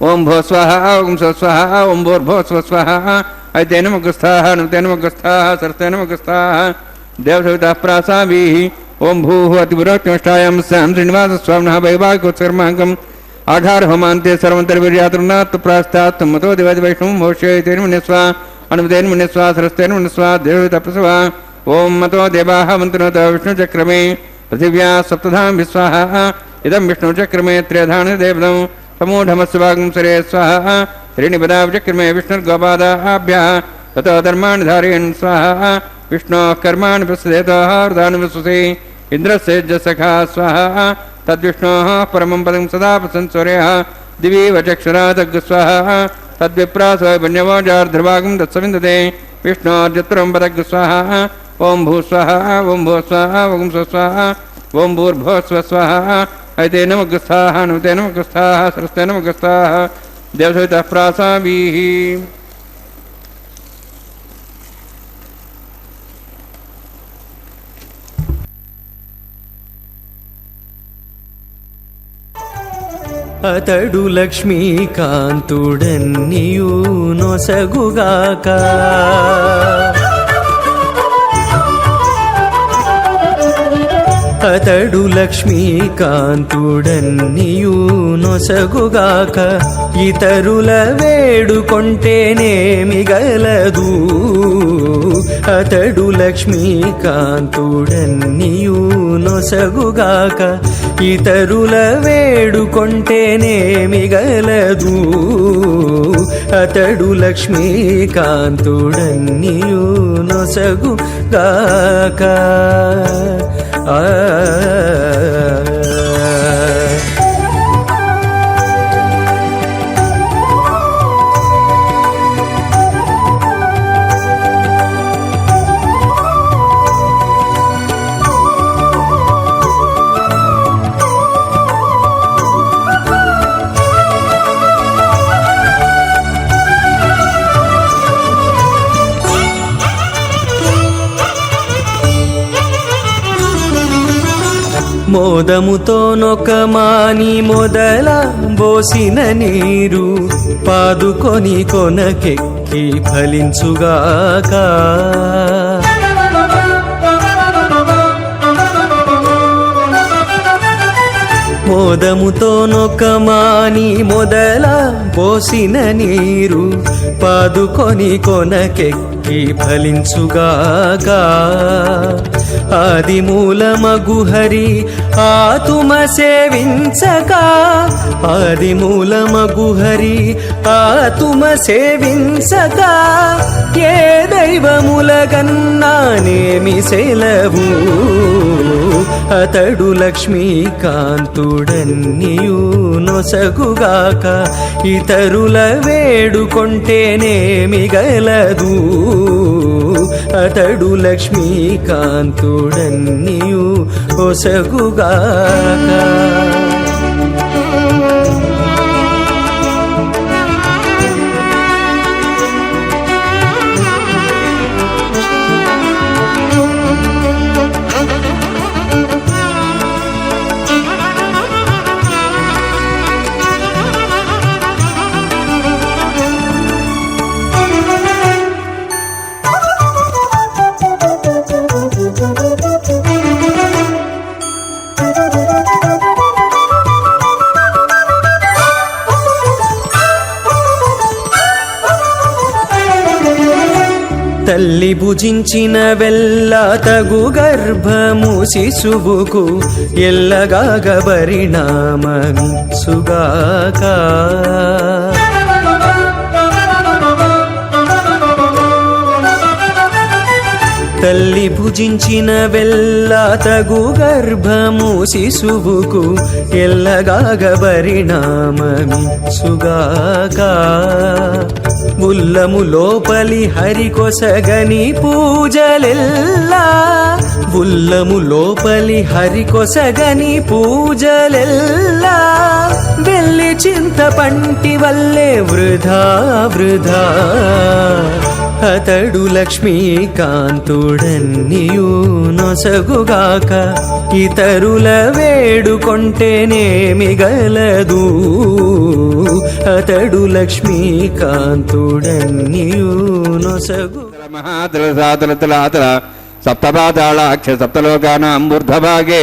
ओं भो स्वाहा ओं स्वाहा ओं भूर्भो स्वाहा ऐतेन मुखस्थाः नमतेन मुखस्थाः सरस्तेन मुखस्थाः देवसवितः प्रासाभिः ओं भूः अतिपुरोक्तिमष्टायां स्यां श्रीनिवासस्वामिनः वैवाहिकोत्सर्माङ्कम् आघार होमान्ते सर्वन्तर्वीर्यातृणात् प्रास्तात् मतो देवादिवैष्णवं भोष्येतेन मुनिस्वा अनुमतेन मुनिस्वा सरस्तेन मुनिस्वा देवसवितः ओं मतो देवाः मन्त्रनोत विष्णुचक्रमे पृथिव्या सप्तधां विस्वाहा इदं विष्णुचक्रमे त्र्यधानदेवदं समूढमस्वागं सरे स्वाहा त्रीणिपदाचक्रमे विष्णुर्गोपादाभ्यः ततो धर्माणि धारयन् स्वाहा विष्णोः कर्माणि प्रसदेतः हृदानि विश्वसे इन्द्रस्य जसखा स्वाहा तद्विष्णोः परमं पदं सदा प्रसंस्वर्यः दिवि वचक्षुरादग् स्वाहा तद्विप्रासो वन्यवाजार्ध्रभागं तत्सविन्दते विष्णोर्जत्रं पदग् स्वाहा ओं भूस्वाहा ओं भूस्वाहा ओं स्वस्वाहा ओं भूर्भुवः स्वाहा ऐते नमः स्वाहा नमते नमः स्वाहा सरस्ते नमः स्वाहा देवसवितः प्रासावीः అతడు లక్ష్మీకాంతుడన్నియు నొసగుగాక అతడు లక్ష్మీకాంతుడన్నియు నొసగుగాక ఇతరుల వేడుకొంటేనేమి గలదు అతడు లక్ష్మీకాంతుడన్నియు నొసగుగాక ఇతరుల వేడుకొంటేనేమి గలదు అతడు లక్ష్మీకాంతుడన్నియు నొసగుగాక మోదముతో నొకమాని మొదల బోసిన నీరు పాదుకొని కొనకెక్కి ఫలించుగాక మోదముతో నొకమాని మొదల పోసిన నీరు పాదుకొని కొనకెక్కి ఫలించుగాక ఆది మూలమగు హరి ఆతుమ సేవించక ఆది మూలమగు హరి ఆతుమ సేవించక ఏ దైవములగన్నానేమి సెలవు అతడు లక్ష్మీకాంతుడన్నియు నొసగుగాక ఇతరుల వేడుకొంటేనేమి గలదు అతడు లక్ష్మీకాంతుడన్నియు ఒసగుగాక తల్లి భుజించిన వెల్ల తగు గర్భము శిశువుకు ఎల్లగాగ పరిణామమిచ్చుగాక తల్లి భుజించిన వెల్ల తగు గర్భము శిశువుకు ఎల్లగాగ పరిణామమిచ్చుగాక ఉల్లము లోపలి హరికొసగని పూజలెల్లా ఉల్లము లోపలి హరికొసగని పూజలెల్లా వెళ్ళి చింత పంటి వల్లే వృధా వృధా అతడు లక్ష్మీకాంతుడన్నియు నొసగుగాక ఇతరుల వేడుకొంటేనేమి గలదు అతడు లక్ష్మీకాంతుడన్నియు నొసగు మహాతులతులాతుల సప్తపాతాళాక్ష సప్తలోకానాం ఊర్ధ్వభాగే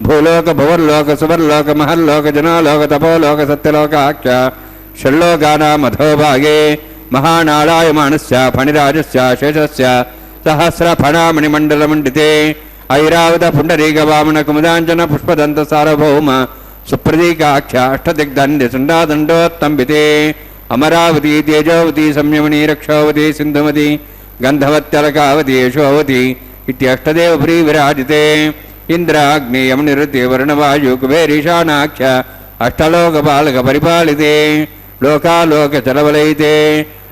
భూలోక భువర్లోక సువర్లోక మహల్లోక జనాలోక తపోలోక సత్యలోకాఖ్య షణ్లోకానాం అధోభాగే మహానాళాయమానస్య ఫణిరాజస్య శేషస్య సహస్రఫణామణిమండలమండితే ఐరావత పుండరీక వామన కుముదాంజన పుష్పదంత సార్వభౌమ సుప్రదీకాఖ్య అష్టదిగ్దండ్య సుండాదండోత్తంబితే అమరావతి తేజోవతి సంయమని రక్షావతి సింధుమతి గంధవత్యలకావతి యశోవతి ఇత్యష్టదేవ ప్రీ విరాజితే ఇంద్రాగ్నేయమనిరుతే వరుణవాయు కుబేరీశానాఖ్య అష్టలోకపాలక పరిపాలితే లోకాలోక చలవలైతే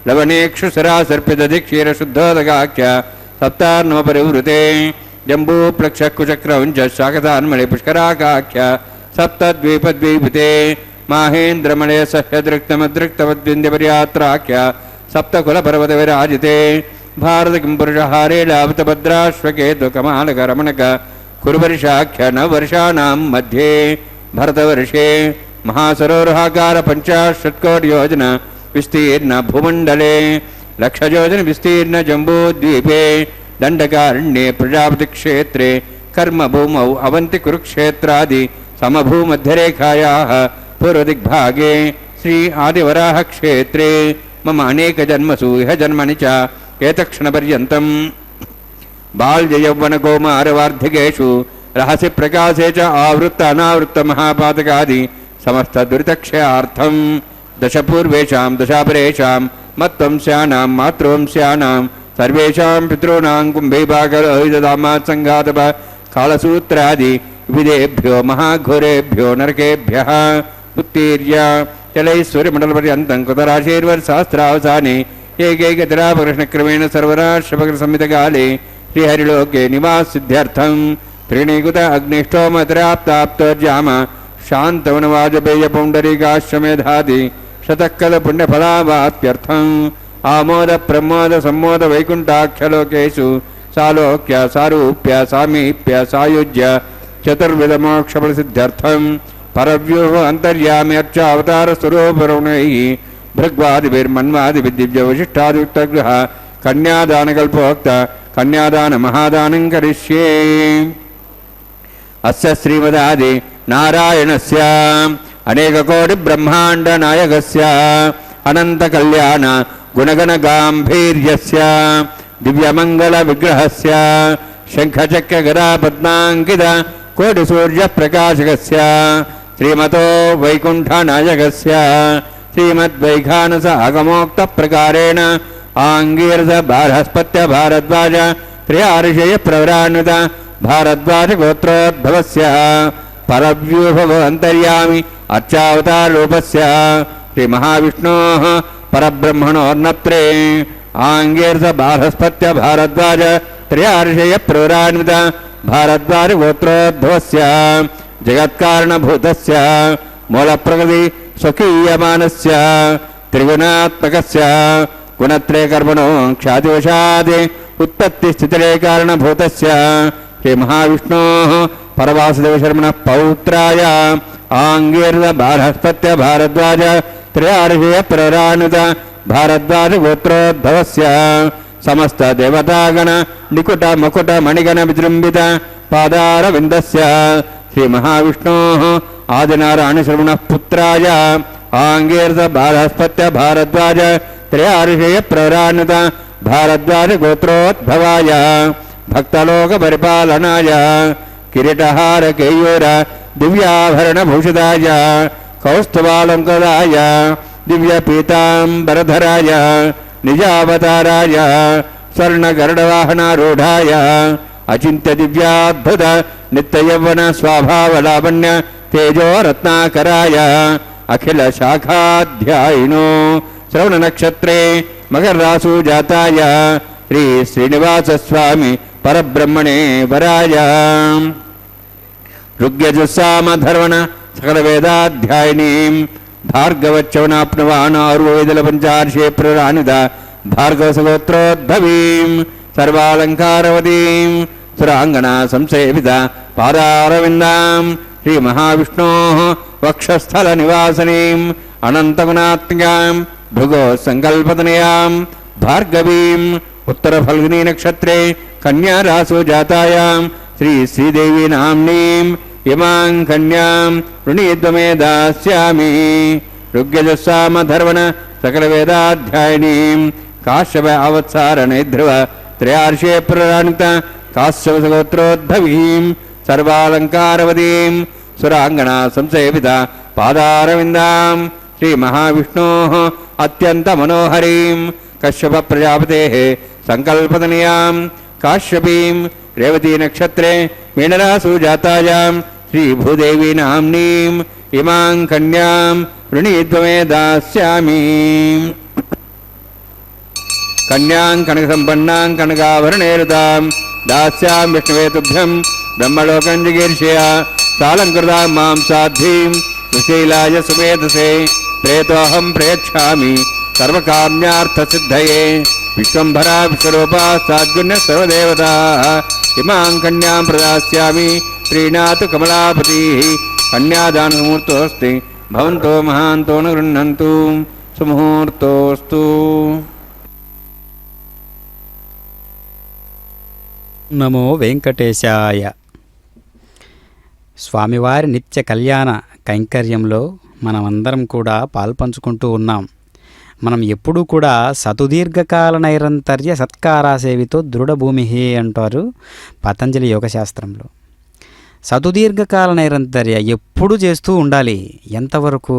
लवणेक्षुसरा सर्पितधिक्षीरशुद्धोदगाख्य सप्तार्णोपरिवृते जम्बूप्लक्षकुचक्रवञ्च शाकतान्मणिपुष्कराकाख्य सप्तद्वीपद्वीभूते माहेन्द्रमणे सह्यदृक्तमदृक्तवद्विन्द्यपर्यात्राख्य सप्तकुलपर्वतविराजिते भारतकिंपुरुषहारे लाभतभद्राश्वकेतुकमालकरमणक कुरुवर्षाख्य नववर्षाणां मध्ये भरतवर्षे महासरोवराकार 50 योजन विस्तीर्ण भूमंडले 1,00,000 योजन विस्तीर्ण जम्बूद्वीपे दंडकारण्ये प्रजापति क्षेत्रे कर्मभूमौ अवंति कुरुक्षेत्रादि समभूमध्यरेखायाः पूर्वदिग्भागे श्री आदिवराह क्षेत्रे मम अनेक जन्मसु इह जन्मनि च एतक्षणपर्यन्तं बाल्ययौवनकौमारवार्धिकेषु रहसि प्रकाशे च आवृत्त अनावृत्त महापातकादि समस्त दुरितक्षयार्थं दशपूर्वेषां दशापरेषां मत्वंस्यानां मातृवंस्यानां सर्वेषां पितॄणां कुम्भीभागलोहितदामात्सङ्घातप कालसूत्रादि विविधेभ्यो महाघोरेभ्यो नरकेभ्यः उत्तीर्य चलैश्वर्यमण्डलपर्यन्तं कृतराशीर्वर्षास्त्रावसाने एकैकतिरापकृष्णक्रमेण सर्वराष्ट्रपकृतसंहितकाले श्रीहरिलोके निवाससिद्ध्यर्थं त्रीणीकृत अग्निष्टोमतिराप्ताप्तोर्जाम शान्तवनवाजपेयपौण्डरीकाश्वमेधादि शतकलपुण्यफलावाप्त्यर्थम् आमोद प्रमोद सम्मोद वैकुण्ठाख्यलोकेषु सालोक्य सारूप्य सामीप्य सायुज्य चतुर्विधमोक्षफलसिद्ध्यर्थं परव्यूह अंतर्यामी अर्चावतारस्वरूपरुणैः भृग्वादिभिर्मन्वादिभिर्दिव्यवशिष्टादियुक्तग्रह कन्यादानकल्पोक्त कन्यादानमहादानं करिष्ये। अस्य श्रीमदादि नारायणस्य अनेककोटिब्रह्माण्डनायकस्य अनन्तकल्याण गुणगणगाम्भीर्यस्य दिव्यमङ्गलविग्रहस्य शङ्खचक्रगदापद्माङ्कित कोटिसूर्यप्रकाशकस्य श्रीमतो वैकुण्ठनायकस्य श्रीमद्वैखानस आगमोक्तप्रकारेण आङ्गीरस बारहस्पत्य भारद्वाज त्रयार्षयप्रवरान्वित भारद्वाजगोत्रोद्भवस्य परव्यूहव अन्तर्यामि अर्चावताररूपस्य श्रीमहाविष्णोः परब्रह्मणोर्नत्रे आङ्गीरस बारहस्पत्य भारद्वाज त्रयार्षयप्रवरान्वित भारद्वाजगोत्रोद्भवस्य जगत्कारणभूतस्य मूलप्रकृति स्वकीयमानस्य त्रिगुणात्मकस्य गुणत्रयकर्मणो ख्यातिवशात् उत्पत्तिस्थितिलयकारणभूतस्य श्रीमहाविष्णोः परवासुदेवशर्मणः पौत्राय आङ्गीरस बारहस्पत्य भारद्वाज त्रयार्षयप्रवरान्वित भारद्वाजगोत्रोद्भवस्य समस्त देवतागण निकुट मकुट मणिगण विजृंभित पादारविन्दस्य श्रीमहाविष्णोः आदिनारायणशर्मणः पुत्राय आङ्गीरस बारहस्पत्य भारद्वाज त्रयार्षयप्रवरान्वित भारद्वाजगोत्रोद्भवाय भक्तलोकपरिपालनाय किरीटहार केयूर दिव्याभरणभूषिताय कौस्तुभालङ्कृताय दिव्यपीताम्बरधराय निजावताराय स्वर्णगरुडवाहनारूढाय अचिन्त्य दिव्याद्भुत नित्ययौवन स्वाभावलावण्य तेजो रत्नाकराय अखिल शाखाध्यायिनो श्रवणनक्षत्रे मकररासु जाताय श्री श्रीनिवासस्वामी परब्रह्मणे वराय ऋग्यजुस्सामधर्वण सकलवेदाध्यायिनीं भार्गवच्चवनाप्नुवान् आरुवेदलपञ्चार्षेप्ररानित भार्गवसगोत्रोद्भवीं सर्वालङ्कारवतीं सुराङ्गना संसेवित पादारविन्दां श्रीमहाविष्णोः वक्षस्थलनिवासिनीम् अनन्तगुणात्मिकां भृगो सङ्कल्पतनयां भार्गवीम् उत्तरफल्गुनी नक्षत्रे कन्यारासु जातायां श्री श्रीदेवी नाम्नीं इमां कन्यां वृणीद्वमे दास्यामि ऋग्यजुस्सामधर्वण सकलवेदाध्यायिनीं काश्यप अवत्सारणे ध्रुव त्रयार्षे प्रराणित काश्यपसगोत्रोद्भवीं सर्वालङ्कारवतीं सुराङ्गना संसेवित पादारविन्दां श्रीमहाविष्णोः अत्यन्तमनोहरीं कश्यप प्रजापतेः सङ्कल्पतनयां काश्यपीं रेवती नक्षत्रे मीनरासु जातायां श्रीभूदेवी नाम्नीं इमां कन्यां वृणीद्वमे दास्यामि। కన్యాం కనక సంపన్నాం కనకాభరణేరుతాం దాస్యాం విష్ణవే తుభ్యం బ్రహ్మలోకం జిగీర్షయ సాలంకృతాం మాం సాధ్వీం సుశీలాయ సుమేధసే ప్రేతోహం ప్రేక్షామి సర్వకామ్యార్థసిద్ధయే విశ్వంభరా విశ్వరూపా సాద్గుణ్య సర్వదేవతా ఇమాం కన్యాం ప్రదాస్యామి ప్రీణాతు కమలాపతి కన్యాదానముహూర్తోస్తి భవంతో మహాంతో న గృహ్ణంతు సుముహూర్తోస్తు. నమో వెంకటేశాయ. స్వామివారి నిత్య కళ్యాణ కైంకర్యంలో మనమందరం కూడా పాల్పంచుకుంటూ ఉన్నాం. మనం ఎప్పుడూ కూడా సతుదీర్ఘకాల నైరంతర్య సత్కారాసేవితో దృఢభూమి అంటారు పతంజలి యోగశాస్త్రంలో. సతుదీర్ఘకాల నైరంతర్య ఎప్పుడు చేస్తూ ఉండాలి. ఎంతవరకు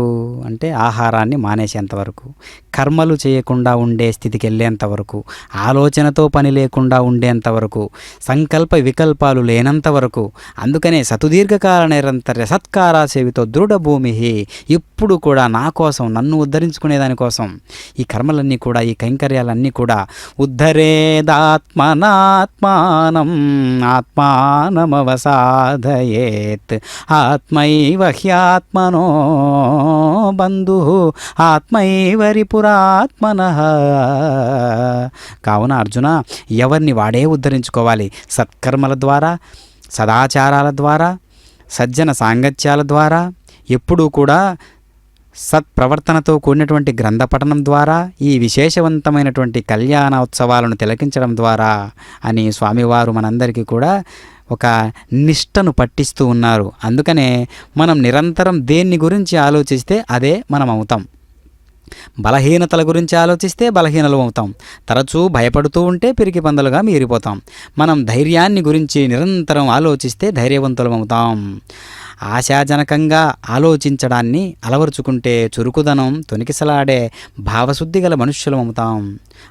అంటే ఆహారాన్ని మానేసేంతవరకు, కర్మలు చేయకుండా ఉండే స్థితికి వెళ్ళేంతవరకు, ఆలోచనతో పని లేకుండా ఉండేంతవరకు, సంకల్ప వికల్పాలు లేనంతవరకు. అందుకనే సతుదీర్ఘకాల నైరంతర్య సత్కారాసేవితో దృఢభూమి. ఇప్పుడు కూడా నా కోసం, నన్ను ఉద్ధరించుకునే దానికోసం ఈ కర్మలన్నీ కూడా, ఈ కైంకర్యాలన్నీ కూడా ఉద్ధరేదాత్మనాత్మానం ఆత్మానమవసాధయేత్ ఆత్మైవ హ్యాత్మనో బంధు ఆత్మైవ రిపురాత్మనః. కావున అర్జున, ఎవరిని వాడే ఉద్ధరించుకోవాలి. సత్కర్మల ద్వారా, సదాచారాల ద్వారా, సజ్జన సాంగత్యాల ద్వారా, ఎప్పుడూ కూడా సత్ప్రవర్తనతో కూడినటువంటి గ్రంథపఠనం ద్వారా, ఈ విశేషవంతమైనటువంటి కళ్యాణోత్సవాలను తిలకించడం ద్వారా అని స్వామివారు మనందరికీ కూడా ఒక నిష్టను పట్టిస్తూ ఉన్నారు. అందుకనే మనం నిరంతరం దేన్ని గురించి ఆలోచిస్తే అదే మనం అవుతాం. బలహీనతల గురించి ఆలోచిస్తే బలహీనలు అవుతాం. తరచూ భయపడుతూ ఉంటే పిరికి పందలుగా మీరిపోతాం. మనం ధైర్యాన్ని గురించి నిరంతరం ఆలోచిస్తే ధైర్యవంతులం అవుతాం. ఆశాజనకంగా ఆలోచించడాన్ని అలవరుచుకుంటే చురుకుదనం, తొనికిసలాడే భావశుద్ధి గల మనుష్యులం అవుతాం.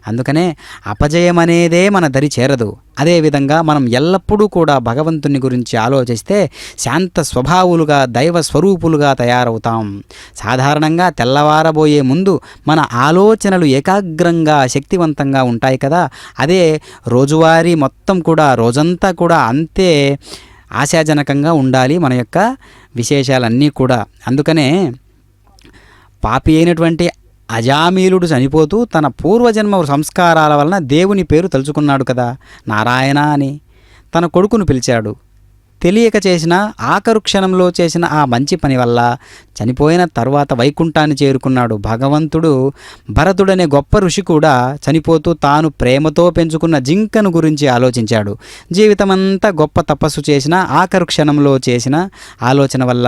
అందుకనే అపజయం అనేదే మన దరి చేరదు. అదేవిధంగా మనం ఎల్లప్పుడూ కూడా భగవంతుని గురించి ఆలోచిస్తే శాంత స్వభావులుగా, దైవ స్వరూపులుగా తయారవుతాం. సాధారణంగా తెల్లవారబోయే ముందు మన ఆలోచనలు ఏకాగ్రంగా, శక్తివంతంగా ఉంటాయి కదా. అదే రోజువారీ మొత్తం కూడా, రోజంతా కూడా అంతే ఆశాజనకంగా ఉండాలి మన యొక్క విశేషాలన్నీ కూడా. అందుకనే పాపి అయినటువంటి అజామీలుడు చనిపోతూ తన పూర్వజన్మ సంస్కారాల వలన దేవుని పేరు తలుచుకున్నాడు కదా, నారాయణ అని. తన కొడుకును పిలిచాడు. తెలియక చేసిన, ఆఖరు క్షణంలో చేసిన ఆ మంచి పని వల్ల చనిపోయిన తరువాత వైకుంఠాన్ని చేరుకున్నాడు. భగవంతుడు భరతుడనే గొప్ప ఋషి కూడా చనిపోతూ తాను ప్రేమతో పెంచుకున్న జింకను గురించి ఆలోచించాడు. జీవితమంతా గొప్ప తపస్సు చేసిన, ఆఖరు క్షణంలో చేసిన ఆలోచన వల్ల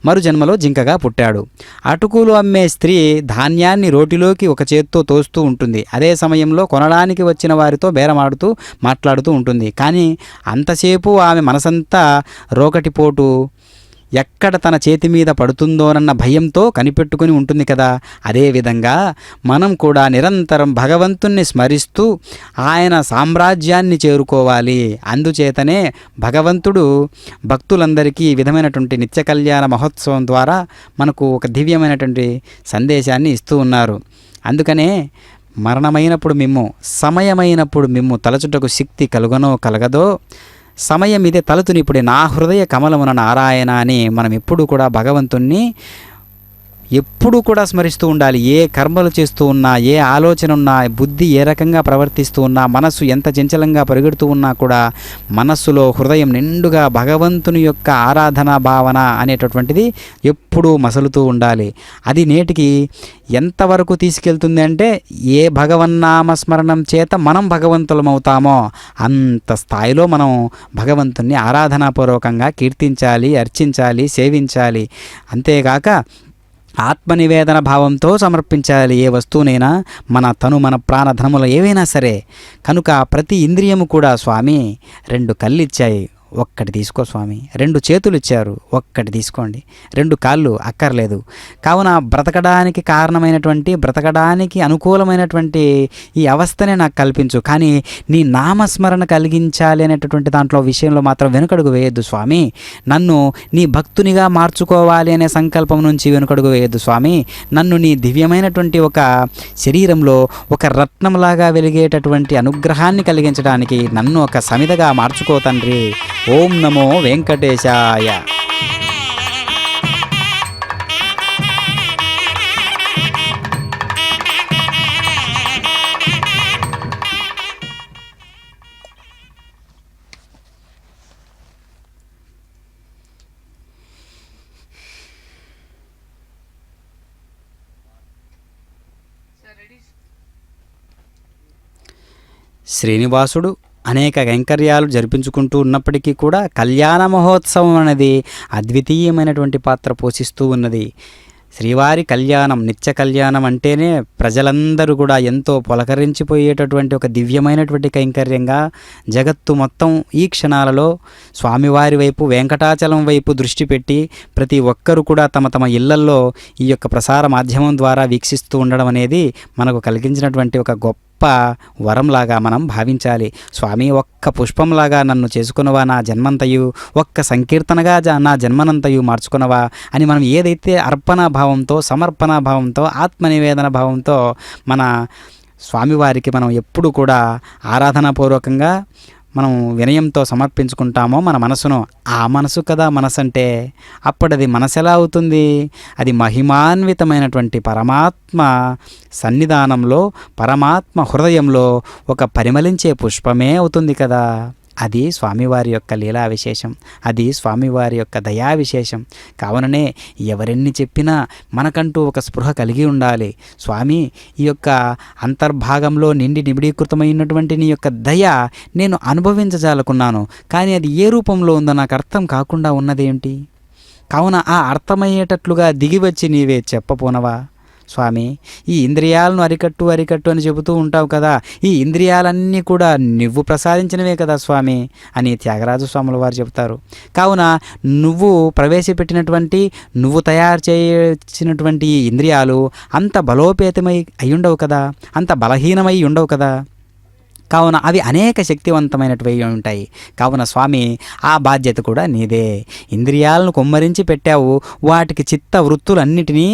మరుజన్మలో జింకగా పుట్టాడు. అటుకులు అమ్మే స్త్రీ ధాన్యాన్ని రోటిలోకి ఒక చేత్తో తోస్తూ ఉంటుంది. అదే సమయంలో కొనడానికి వచ్చిన వారితో బేరమాడుతూ మాట్లాడుతూ ఉంటుంది. కానీ అంతసేపు ఆమె మనసంతా రోకటిపోటు, ఎక్కడ తన చేతి మీద పడుతుందోనన్న భయంతో కనిపెట్టుకుని ఉంటుంది కదా. అదేవిధంగా మనం కూడా నిరంతరం భగవంతుణ్ణి స్మరిస్తూ ఆయన సామ్రాజ్యాన్ని చేరుకోవాలి. అందుచేతనే భగవంతుడు భక్తులందరికీ ఈ విధమైనటువంటి నిత్య కళ్యాణ మహోత్సవం ద్వారా మనకు ఒక దివ్యమైనటువంటి సందేశాన్ని ఇస్తూ ఉన్నారు. అందుకనే మరణమైనప్పుడు మిమ్ము, సమయమైనప్పుడు మిమ్ము తలచుటకు శక్తి కలుగనో కలగదో, సమయం ఇదే తలతునిప్పుడే నా హృదయ కమలమున నారాయణ అని మనం ఎప్పుడు కూడా భగవంతుణ్ణి ఎప్పుడు కూడా స్మరిస్తూ ఉండాలి. ఏ కర్మలు చేస్తూ ఉన్నా, ఏ ఆలోచన ఉన్నా, బుద్ధి ఏ రకంగా ప్రవర్తిస్తూ ఉన్నా, మనస్సు ఎంత చంచలంగా పరిగెడుతూ ఉన్నా కూడా మనస్సులో, హృదయం నిండుగా భగవంతుని యొక్క ఆరాధనా భావన అనేటటువంటిది ఎప్పుడూ మసలుతూ ఉండాలి. అది నేటికి ఎంతవరకు తీసుకెళ్తుంది అంటే, ఏ భగవన్నామస్మరణం చేత మనం భగవంతులమవుతామో అంత స్థాయిలో మనం భగవంతుణ్ణి ఆరాధనాపూర్వకంగా కీర్తించాలి, అర్చించాలి, సేవించాలి. అంతేగాక ఆత్మనివేదన భావంతో సమర్పించాలి ఏ వస్తువునైనా, మన తను, మన ప్రాణధనములు ఏవైనా సరే. కనుక ప్రతి ఇంద్రియము కూడా స్వామి 2 కళ్ళిచ్చాయి. ఒక్కటి తీసుకో స్వామి. 2 చేతులు ఇచ్చారు, ఒక్కటి తీసుకోండి. 2 కాళ్ళు అక్కర్లేదు. కావున బ్రతకడానికి కారణమైనటువంటి, బ్రతకడానికి అనుకూలమైనటువంటి ఈ అవస్థనే నాకు కల్పించు, కానీ నీ నామస్మరణ కలిగించాలి అనేటటువంటి దాంట్లో విషయంలో మాత్రం వెనుకడుగు వేయొద్దు స్వామి. నన్ను నీ భక్తునిగా మార్చుకోవాలి అనే సంకల్పం నుంచి వెనుకడుగు వేయొద్దు స్వామి. నన్ను నీ దివ్యమైనటువంటి ఒక శరీరంలో ఒక రత్నంలాగా వెలిగేటటువంటి అనుగ్రహాన్ని కలిగించడానికి నన్ను ఒక సమిధగా మార్చుకో తండ్రి. ఓం నమో వెంకటేశాయ. శ్రీనివాసుడు అనేక కైంకర్యాలు జరిపించుకుంటూ ఉన్నప్పటికీ కూడా కళ్యాణ మహోత్సవం అనేది అద్వితీయమైనటువంటి పాత్ర పోషిస్తూ ఉన్నది. శ్రీవారి కళ్యాణం, నిత్య కళ్యాణం అంటేనే ప్రజలందరూ కూడా ఎంతో పులకరించిపోయేటటువంటి ఒక దివ్యమైనటువంటి కైంకర్యంగా జగత్తు మొత్తం ఈ క్షణాలలో స్వామివారి వైపు, వెంకటాచలం వైపు దృష్టి పెట్టి ప్రతి ఒక్కరూ కూడా తమ తమ ఇళ్లల్లో ఈ యొక్క ప్రసార మాధ్యమం ద్వారా వీక్షిస్తూ ఉండడం అనేది మనకు కలిగించినటువంటి ఒక గొప్ప వరంలాగా మనం భావించాలి. స్వామి, ఒక్క పుష్పంలాగా నన్ను చేసుకునవా నా జన్మంతయు, ఒక్క సంకీర్తనగా నా జన్మనంతయు మార్చుకునవా అని మనం ఏదైతే అర్పణ భావంతో, సమర్పణ భావంతో, ఆత్మనివేదన భావంతో మన స్వామివారికి మనం ఎప్పుడు కూడా ఆరాధనాపూర్వకంగా మనం వినయంతో సమర్పించుకుంటామో మన మనసును, ఆ మనసు కదా మనసు అంటే, అప్పుడది మనసు ఎలా అవుతుంది? అది మహిమాన్వితమైనటువంటి పరమాత్మ సన్నిధానంలో, పరమాత్మ హృదయంలో ఒక పరిమళించే పుష్పమే అవుతుంది కదా. అది స్వామివారి యొక్క లీలా విశేషం, అది స్వామివారి యొక్క దయా విశేషం. కావుననే ఎవరెన్ని చెప్పినా మనకంటూ ఒక స్పృహ కలిగి ఉండాలి. స్వామి, ఈ యొక్క అంతర్భాగంలో నిండి నిబిడీకృతమైనటువంటి నీ యొక్క దయ నేను అనుభవించజాలకున్నాను, కానీ అది ఏ రూపంలో ఉందో నాకు అర్థం కాకుండా ఉన్నదేంటి? కావున ఆ అర్థమయ్యేటట్లుగా దిగివచ్చి నీవే చెప్పపోనవా స్వామి? ఈ ఇంద్రియాలను అరికట్టు అని చెబుతూ ఉంటావు కదా, ఈ ఇంద్రియాలన్నీ కూడా నువ్వు ప్రసాదించినవే కదా స్వామి అని త్యాగరాజు స్వాముల వారు చెబుతారు. కావున నువ్వు ప్రవేశపెట్టినటువంటి, నువ్వు తయారు చేసినటువంటి ఈ ఇంద్రియాలు అంత బలోపేతమై అయి ఉండవు కదా, అంత బలహీనమై ఉండవు కదా. కావున అవి అనేక శక్తివంతమైనటివి ఉంటాయి. కావున స్వామి, ఆ బాధ్యత కూడా నీదే. ఇంద్రియాలను కొమ్మరించి పెట్టావు, వాటికి చిత్త వృత్తులన్నిటినీ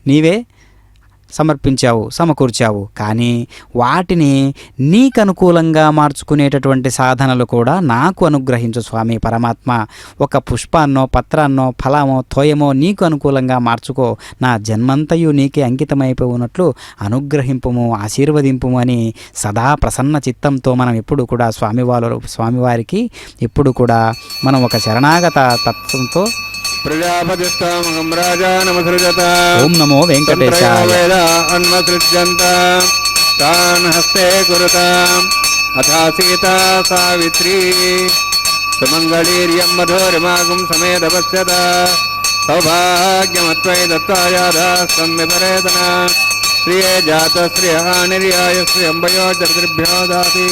నీవే సమర్పించావు, సమకూర్చావు. కానీ వాటిని నీకు అనుకూలంగా మార్చుకునేటటువంటి సాధనలు కూడా నాకు అనుగ్రహించు స్వామి పరమాత్మ. ఒక పుష్పాన్నో, పత్రాన్నో, ఫలమో, తోయమో నీకు అనుకూలంగా మార్చుకో. నా జన్మంతయు నీకే అంకితమైపోయినట్లు అనుగ్రహింపుము, ఆశీర్వదింపుము అని సదా ప్రసన్న చిత్తంతో మనం ఎప్పుడు కూడా స్వామివారికి ఎప్పుడు కూడా మనం ఒక శరణాగత తత్వంతో ప్రజాపతిస్తామహం రాజానమసృజత. ఓం నమో వెంకటేశాయ. వేద అన్వసృజ్యంత తాన్ హస్తే కురుతాం అథా సీతా సావిత్రీ సుమంగళీర్యం మధురిమాగం సమేతపశ్యత. సౌభాగ్యమత్వై దత్తాయాదాస్తం విపరేతన. శ్రియే జాత శ్రియానిర్యాయ శ్రియంబయో జగద్భ్యో దాసి.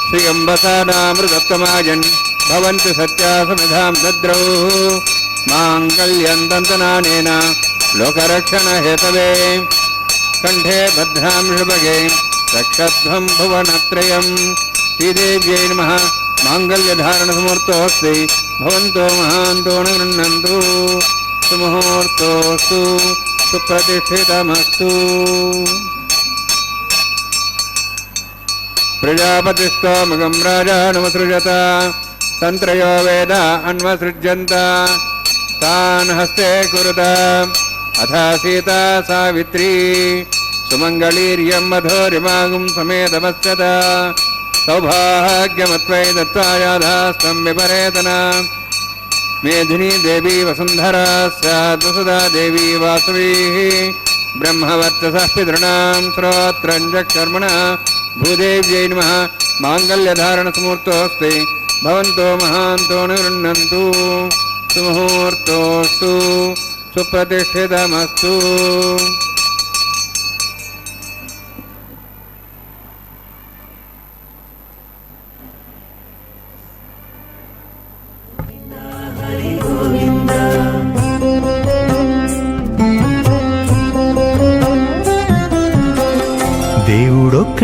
శ్రియంబసానామృతత్తమాజన్ భవంతి సత్యా సమిధాం దద్రౌ. మాంగళ్యం దంతనానేన లోకరక్షణ హేతవే. కంఠే భద్రాం శుభగే రక్షధ్వం భువనత్రయం. శ్రీదేవ్యై నమః. మాంగళ్యధారణ సమూర్తోస్తి భవంతో మహాంతో గృహ్ణन्तు. సుముహూర్తోస్తు సుప్రతిష్ఠితమస్తు. ప్రజాపతిస్తోమగం రాజానమసృజత. తంత్రయో వేద అన్వసృజ్యంత తాన్ హస్తే కురుత. అథా సీతా సావిత్రీ సుమంగళీర్యం మధురిమాగం సమేతపశ్యత. సౌభాగ్యమత్వై దత్తాయాదాస్తం విపరేతన. మేధినీ దేవీ వసుంధరా స్యాద్వసుదా దేవీ వాసవీ. బ్రహ్మవర్చసః పితॄణాం శ్రోత్రం చక్షుర్మణః. భూదేవ్యై నమః. మాంగళ్యధారణ సమూర్తోస్తి భవంతో మహాంతో గృహ్ణन्तు. సుముహూర్తోస్తు సుప్రతిష్ఠితమస్తు.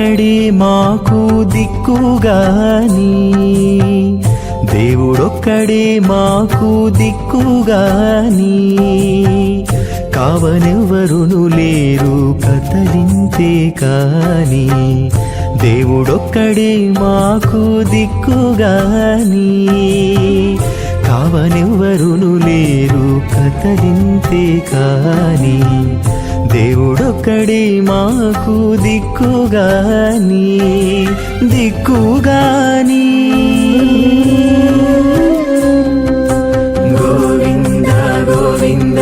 దేవుడొక్కడే మాకు దిక్కుగాని, దేవుడొక్కడే మాకు దిక్కుగాని, కావనెవ్వరును లేరు కతలింతే కాని, దేవుడొక్కడే మాకు దిక్కుగాని, కావనెవ్వరును లేరు కతలింతే కాని, దేవుడొక్కడే మాకు దిక్కుగాని, దిక్కుగాని. గోవింద గోవింద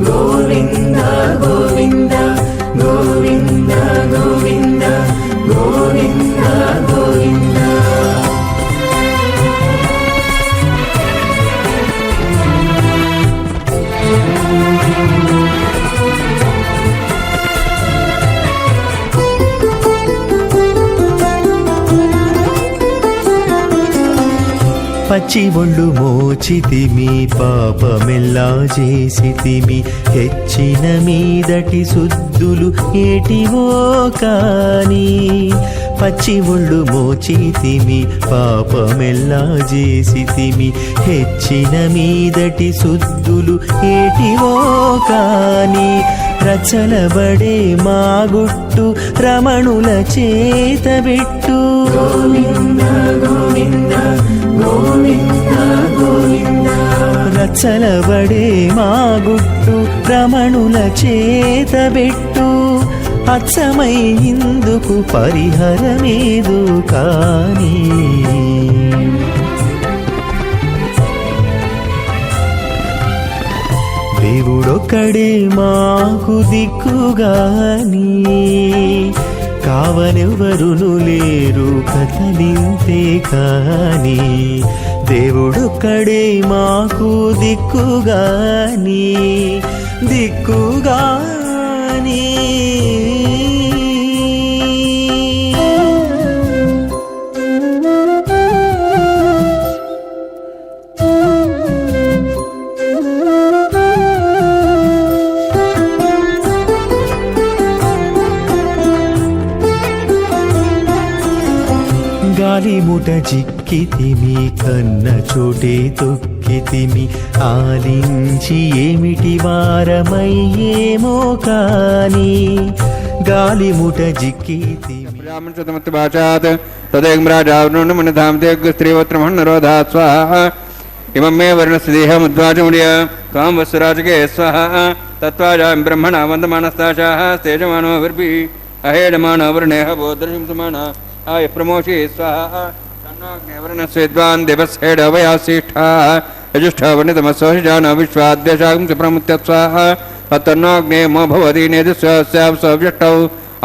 గోవింద గోవింద గోవింద గోవింద గోవింద గోవింద. పచ్చి ఒళ్ళు మోచితిమి, పాపమెల్లా చేసితిమి, హెచ్చిన మీదటి శుద్ధులు ఏటివో కాని, పచ్చి ఒళ్ళు మోచితిమి, పాపమెల్లా చేసితిమి, హెచ్చిన మీదటి శుద్ధులు ఏటివో కాని, రచలబడే మా గుట్టు రమణుల చేతబెట్టు. గోవింద గోవింద గోవింద గోవింద. రచలబడే మా గుట్టు రమణుల చేతబెట్టు, అచ్చమై ఇందుకు పరిహరమేదు కాని. దేవుడొక్కడే మాకు దిక్కుగాని, కావనెవ్వరును లేరు కతలింతే కాని, దేవుడొక్కడే మాకు దిక్కుగాని, దిక్కుగాని. గాలిముట చిక్కితిమి, కన్న చోటే తొక్కితిమి, ఆలించి ఏమిటి వారమయ్యేమో కాని, గాలిముట జిక్కితిమి. బ్రాహ్మణోత్తమత్వాచాత్ తదేకం రాజావృణమనధామదేగ్స్త్రీవత్రమహన్నరోధాత్ స్వాహా. ఇమం మే వర్ణస్య దేహముద్వాచముడియ త్వాం వత్సరాజకే స్వాహా. తత్వాజాం బ్రహ్మణ వందమానస్తాశాః తేజమానో విర్భిః అహేడమానో వర్ణేః బోధృశంసమాన आय प्रमोषि स्वाहा. तन्नाग्नेवर्णस्वेद्वान् देवस्हेडवयासिष्ठाः यजुष्ठवर्णितमस्वहिजान विश्वाद्यशागं च प्रमुत्य स्वाहा. तन्नाग्ने मो भवति नेदिस्यास्यां सव्यष्टौ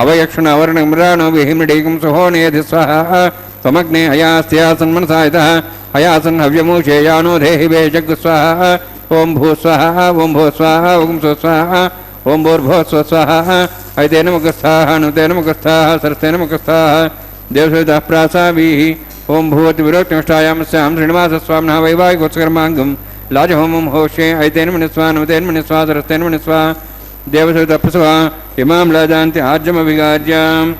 अवयक्षणवर्णमृणानो विहिमृडीकं सुहोनेधि स्वाहा. त्वमग्ने हयास्त्यासन्मनसायतः हयासन् हव्यमूषेयानो देहि वे जग् स्वाहा. ओं भू स्वाहा ओं भू स्वाहा ओं सु स्वाहा ओं भूर्भुवः स्व स्वाहा. ऐतेन मुखस्थाः नुतेन मुखस्थाः सरस्तेन मुखस्थाः देवसवितः प्रासाभिः. ओं भूवति विरोक्तिष्ठायामस्यां श्रीनिवासस्वामिनः वैवाहिकोत्सकर्माङ्गं लाजहोमं होष्ये. ऐतेन मनिस्वा नुतेन मनिस्वा सरस्तेन मनिस्वा देवसवितः प्रसवा इमां लाजान्ति आज्यमभिगार्याम्.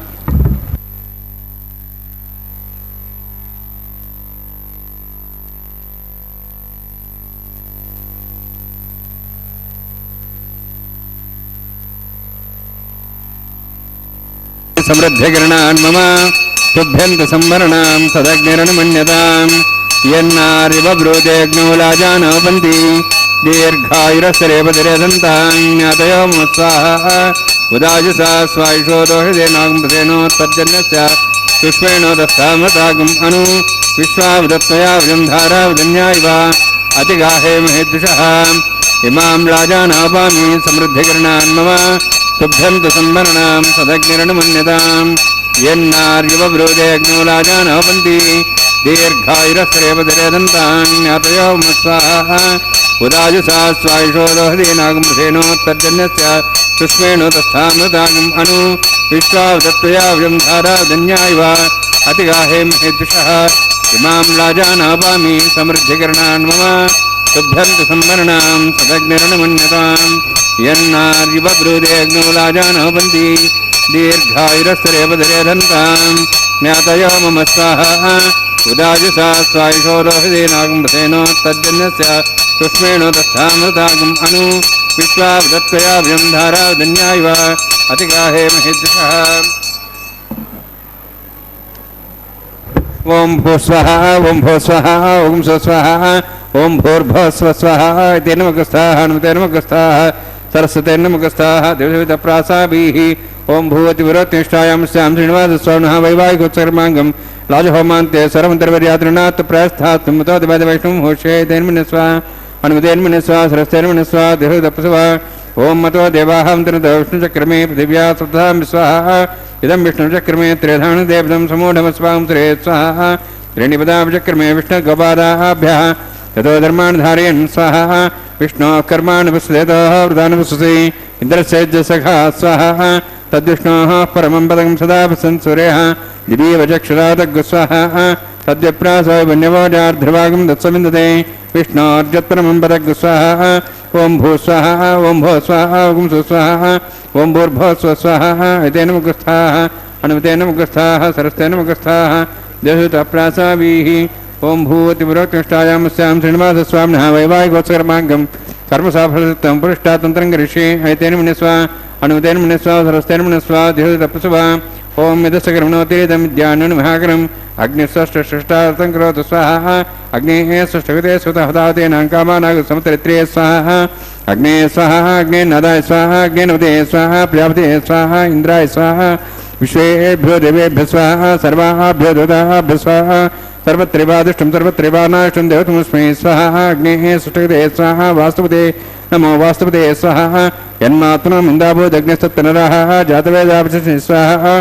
समृद्धिकिरणान् मम तुभ्यन्त संवरणां तदग्निरनुमन्यताम्. यन्नारिव ब्रूतेऽग्नौ लाजानोपन्ति दीर्घायुरस्तरेपतिरेधन्तां ज्ञातयो मुत्साहा. उदाजुषा स्वायुषो दोषदेनागुम्भसेनोत्तर्जन्यस्य पुष्पेणो दत्तामृतागुम् अनु विश्वावदत्तया वृन्धारावदन्या इव अतिगाहे महेद्विषः. इमां लाजानापामि समृद्धिकिरणान् मम तुभ्यन्त संवरणां सदग्निरनुमन्यताम्. यन्नार्युवब्रूतेऽग्नौ लाजानोपन्ति दीर्घायुरस्तरेपतिरेधन्तां ज्ञातयो मुत्साहा. उदाजुषा स्वायुषो दोषदेनागुम्भसेनोत्तर्जन्यस्य पुष्पेणो दत्तामृतागुम् अनु विश्वावदत्तया वृन्धारावदन्या इव अतिगाहे महेद्विषः. इमां लाजानापामि समृद्धिकिरणान् मम तुभ्यन्त संवरणां सदग्निरनुमन्यताम्. यन्नार्युवब्रूतेऽग्नौ लाजानोपन्ति दीर्घायुरस्तरेपदरेधन्तां ज्ञातयो मम स्वाहा उदाजसा स्वायुषो रोहिदीनागुम्भसेनो तज्जन्यस्य सुष्मेणो दत्तामृतागम् अनु विश्वावदत्त्वयाभ्यं धारावदन्यायव अतिगाहे महेद्विषः ओम भूस्वः ओम भूस्वः ओम स्वस्वः ओम भूर्भुवस्वः इति नमस्ताः नमते नमस्ताः सरस्वते नमस्ताः देवदेवताप्रासाभिः ओम भूवति विरोतिष्ठायां स्यां श्रीनिवासस्वामिनः वैवाहिकोत्सर्माङ्गं राजहोमान्ते सर्वमन्तर्वर्यातृणात् प्रस्थात् मुतोदिवैष्णवं होषे तेन्मनस्वा अनुमतेन्मनस्वा सरस्तेन्मनस्वा देवदेवताप्रासा ओम मतो देवाहं विष्णुचक्रमे पृथिव्या सप्तां स्वाहा इदं विष्णुचक्रमे त्रेधान देवदं समूढमस्वां श्रे स्वाहा त्रीणिपदाचक्रमे विष्णुगोपादाभ्यः यतो धर्मान् धारयन् स्वाहा विष्णोः कर्माणि वसुदेतः वृदानि वसुसि इन्द्रस्य सखा स्वाहा तद्विष्णोः परमं पदं सदा वसन् सूर्यः दिवीवचक्षुरादग्स्वाहा तद्विप्रासो वन्यवोजार्ध्रभागं दत्सविन्दते विष्णोर्जत्परमं पदग्स्वाहा ओम भूस्वाहा ओम भोस्वाहा ओम सुस्वाहा ओम भूर्भुवस्वाहा एतेन मुखस्थाः अनुमतेन मुखस्थाः सरस्तेन मुखस्थाः देवताप्रासाभिः ओम भूवति विरोतिष्ठायां स्यां श्रीनिवासस्वामिनः वैवाहिकोत्सर्माङ्गं कर्मसाफलयुक्तं पुरुष्टातन्त्रं करिष्ये एतेन मुनिस्वा अनुमतेन मुनिस्वा सरस्तेन मुनिस्वा देवताप्रासा ओम यदस्कर्मणोतिरिदं विद्यान्नमहाकरम् अग्निष्ठष्टार्थं करोतु स्वाहा अग्नेः षष्ठकृते सुतहतातेनाङ्कामानागसमतरित्रे स्वाहा अग्ने स्वाहा अग्ने नदाय स्वाहा अग्ने नवते स्वाहा प्रजापते स्वाहा इंद्राय स्वाहा विश्वेभ्यो देवेभ्यः स्वाहा सर्वाभ्यो देवताभ्यः स्वाहा सर्वत्रैवादिष्टं सर्वत्रैवानाष्टं देवतमस्मै स्वाहा अग्नेः षष्ठकृते स्वाहा वास्तुपते नमो वास्तुपते स्वाहा यन्मात्मनः इन्दाभूदग्निस्तत्तनरः जातवेदाभिषे स्वाहा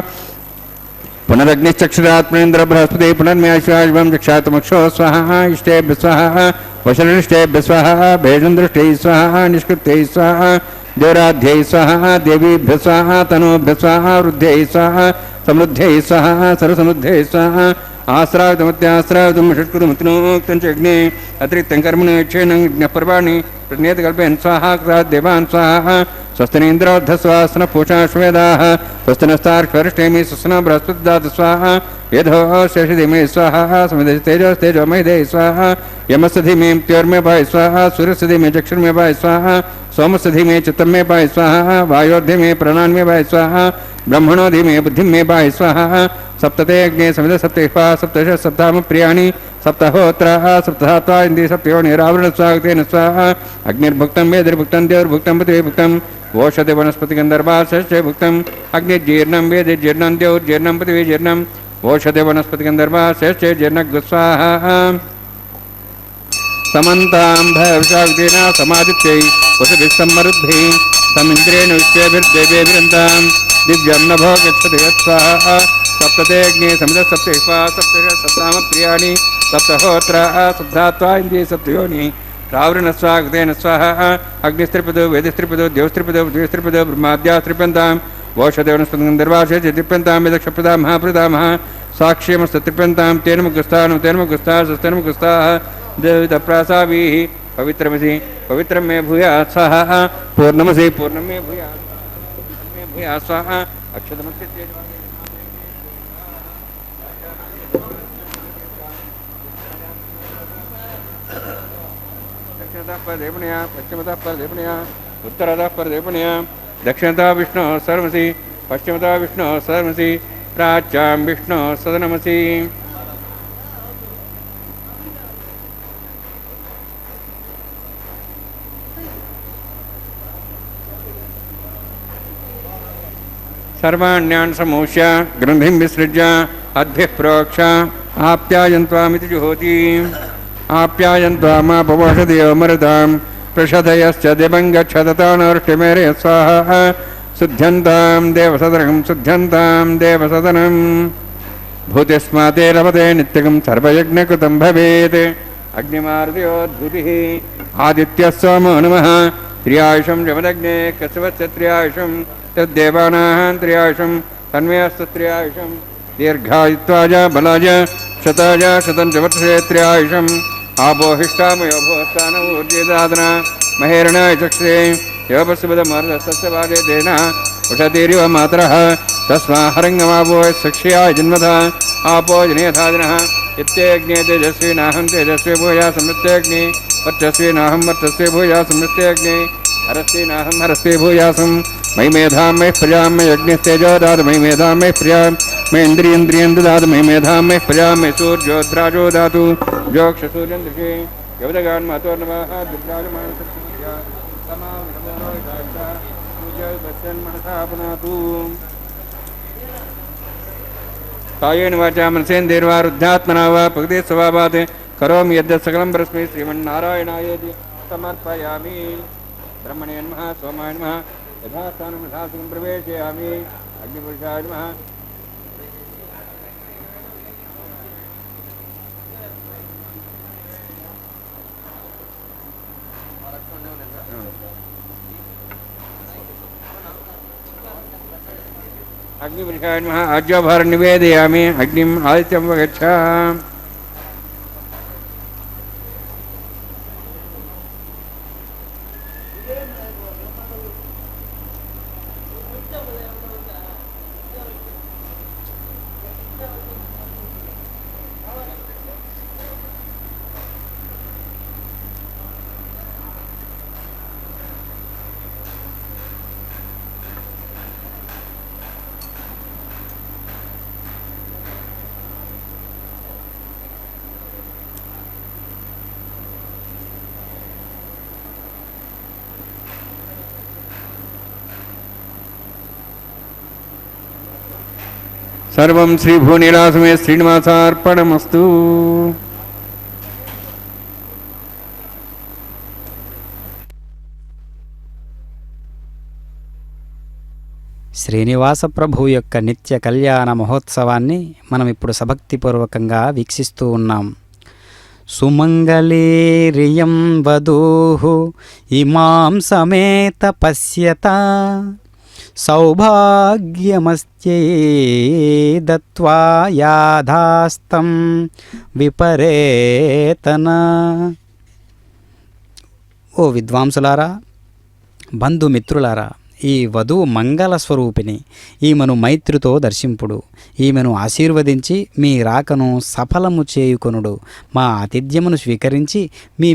पुनरग्निश्चक्षुरात्मनेन्द्र बृहस्पति पुनर्म्याश्वाम चक्षातमक्षो स्वाहा इष्टेभ्य स्वाहा वशनिष्ठेभ्य स्वाहा भेषन्दृष्टै स्वाहा निष्कृत्यै स्वाहा देवराध्यै स्वाहा देवीभ्य स्वाहा तनूभ्य स्वाहा वृद्ध्यै स्वाहा समृद्ध्यै स्वाहा सर्वसमृद्ध्यै स्वाहा आश्रावितमत्याश्रावितं षट्कृतमतिनोक्तं च अग्ने अतिरिक्तं कर्मणि क्षेनं ज्ञपर्वाणि प्रज्ञेतकल्पयन् स्वाहा कृतात् देवान् स्वाहा स्वस्तिनीन्द्रोद्धस्वास्न पूषाश्वेदाः स्वस्तिनस्तार्क्ष्वरिष्ठेमि स्वस्न बृहस्पतिदातु स्वाहा यधो शेषधिमे स्वाहा समितेजोस्तेजोमहिदे स्वाहा यमस्य धीमे त्योर्मे पाय स्वाहा सूर्यस्य धीमे चक्षुर्मे पाय स्वाहा सोमस्य धीमे चित्तमे पाय स्वाहा वायोर्धीमे प्राणान्मे पाय स्वाहा ब्रह्मणो धीमे बुद्धिमे पाय स्वाहा सप्तते अग्ने समित सप्तैः सप्तश सप्ताम प्रियाणि सप्तहोत्राः सप्तधात्वा इन्द्रिय सप्तयोनिरावृण स्वागतेन स्वाहा अग्निर्भुक्तं वेदिर्भुक्तं देवैर्भुक्तं पृथिवीर्भुक्तं ओषधि वनस्पतिगन्धर्वाशस्य भुक्तम् अग्निर्जीर्णं वेदिर्जीर्णं देवैर्जीर्णं पृथिवीर्जीर्णं ओषधि वनस्पतिगन्धर्वाशस्य जीर्णग्स्वाहा समन्तां भयविशाक्तेन समादित्यै वसुभिः सम्मरुद्भिः समिन्द्रेण विश्वेभिर्देवेभिरन्तां दिव्यं नभो गच्छति यत्स्वाहा सप्तते अग्ने समित सप्तैः सप्तश सप्ताम प्रियाणि सप्तहोत्राः सप्तात्वा इन्द्रिय सप्तयोनि रावृणस्वागतेन स्वाहा अग्निस्त्रिपदो वेदिस्त्रिपदो देवस्त्रिपदो पृथ्वीस्त्रिपदो ब्रह्माद्यास्त्रिप्यन्ताम् वोषदेवनस्पतिगन्धर्वाशे यदिप्यन्तां यदक्षप्रदा महाप्रदामः साक्ष्यमस्तत्रिप्यन्तां तेन मुखस्थाः तेन मुखस्थाः स्वस्तेन मुखस्थाः देवताप्रासाभिः पवित्रमसि पवित्रं मे भूयात् स्वाहा पूर्णमसि पूर्णं मे भूयात् स्वाहा अक्षतमस्य दक्षिणतः परदेवनया पश्चिमतः परदेवनया उत्तरतः परदेवनया दक्षिणतः विष्णुः सर्वमसि पश्चिमतः विष्णुः सर्वमसि प्राच्यां विष्णुः सदनमसि सर्वाण्यान् समूष्य ग्रन्थिं विसृज्य अद्भिः प्रोक्ष आप्यायन्त्वामिति जुहोति आप्यायन्त्वामापवोषधियोमृतां प्रषधयश्च दिवं गच्छततानर्ष्टिमेरे स्वाहा शुद्ध्यन्तां देवसदनं शुद्ध्यन्तां देवसदनं भूतिस्माते रवते नित्यकं सर्वयज्ञकृतं भवेत् अग्निमारुत्योद्भूतिः आदित्यः सोमो नमः त्र्यायुषं जमदग्ने कस्वस्य त्र्यायुषं तद्देवानां त्र्यायुषं तन्मेऽस्तु त्र्यायुषं दीर्घायुत्वाय बलाय शताय शतं च वर्षे त्र्यायुषम् आपोहिष्ठामयो भोस्तानमूर्जिदादना महेरणाय चक्षे योपस्वदमर्दस्य वादे तेन उषतीरिव मातरः तस्मा हरङ्गमापो सक्ष्याय जन्मथा आपो जनेथादिनः इत्यग्ने तेजस्वी नाहं तेजस्वी भूया समृत्यग्नि वर्चस्वी नाहं वर्चस्वी भूया समृत्यग्नि हरस्वी नाहं हरस्वी भूयासं मयि मेधां मयि प्रजां मयि अग्निस्तेजो दातु मयि मेधां मयि प्रजां मयि इन्द्रियन्द्रियं ददातु मयि मेधां मयि प्रजां मयि सूर्योद्राजो दातु जोक्षसूर्यं दृशे यवदगान् महतोर्नवाः दुर्गाजमानसत्या मनसा पुनातु कायेन वाचा मनसेन्द्रियर्वा रुद्धात्मना वा प्रकृते स्वभावात् करोमि यद्यत् सकलं परस्मै श्रीमन्नारायणायेति समर्पयामि ब्रह्मणे नमः सोमाय नमः यथास्थानं यथासनं प्रवेशयामि अग्निपुरुषाय नमः अग्निपुरुषाय नमः आज्यभारं निवेदयामि अग्निम् आदित्यं वगच्छ सर्वं श्रीभुवनीलासमे श्रीनिवासार्पणमस्तु। శ్రీనివాస ప్రభువు యొక్క నిత్య కళ్యాణ మహోత్సవాన్ని మనం ఇప్పుడు సభక్తిపూర్వకంగా వీక్షిస్తూ ఉన్నాం. సుమంగళీరియం వధూః ఇమాం సమేత పశ్యత సౌభాగ్యమస్త్యై దత్వా యాధాస్తం విపరేతన. ఓ విద్వాంసులారా, బంధుమిత్రులారా, ఈ వధువు మంగళ స్వరూపిణి. ఈమెను మైత్రితో దర్శింపుడు. ఈమెను ఆశీర్వదించి మీ రాకను సఫలము చేయుకొనుడు. మా ఆతిథ్యమును స్వీకరించి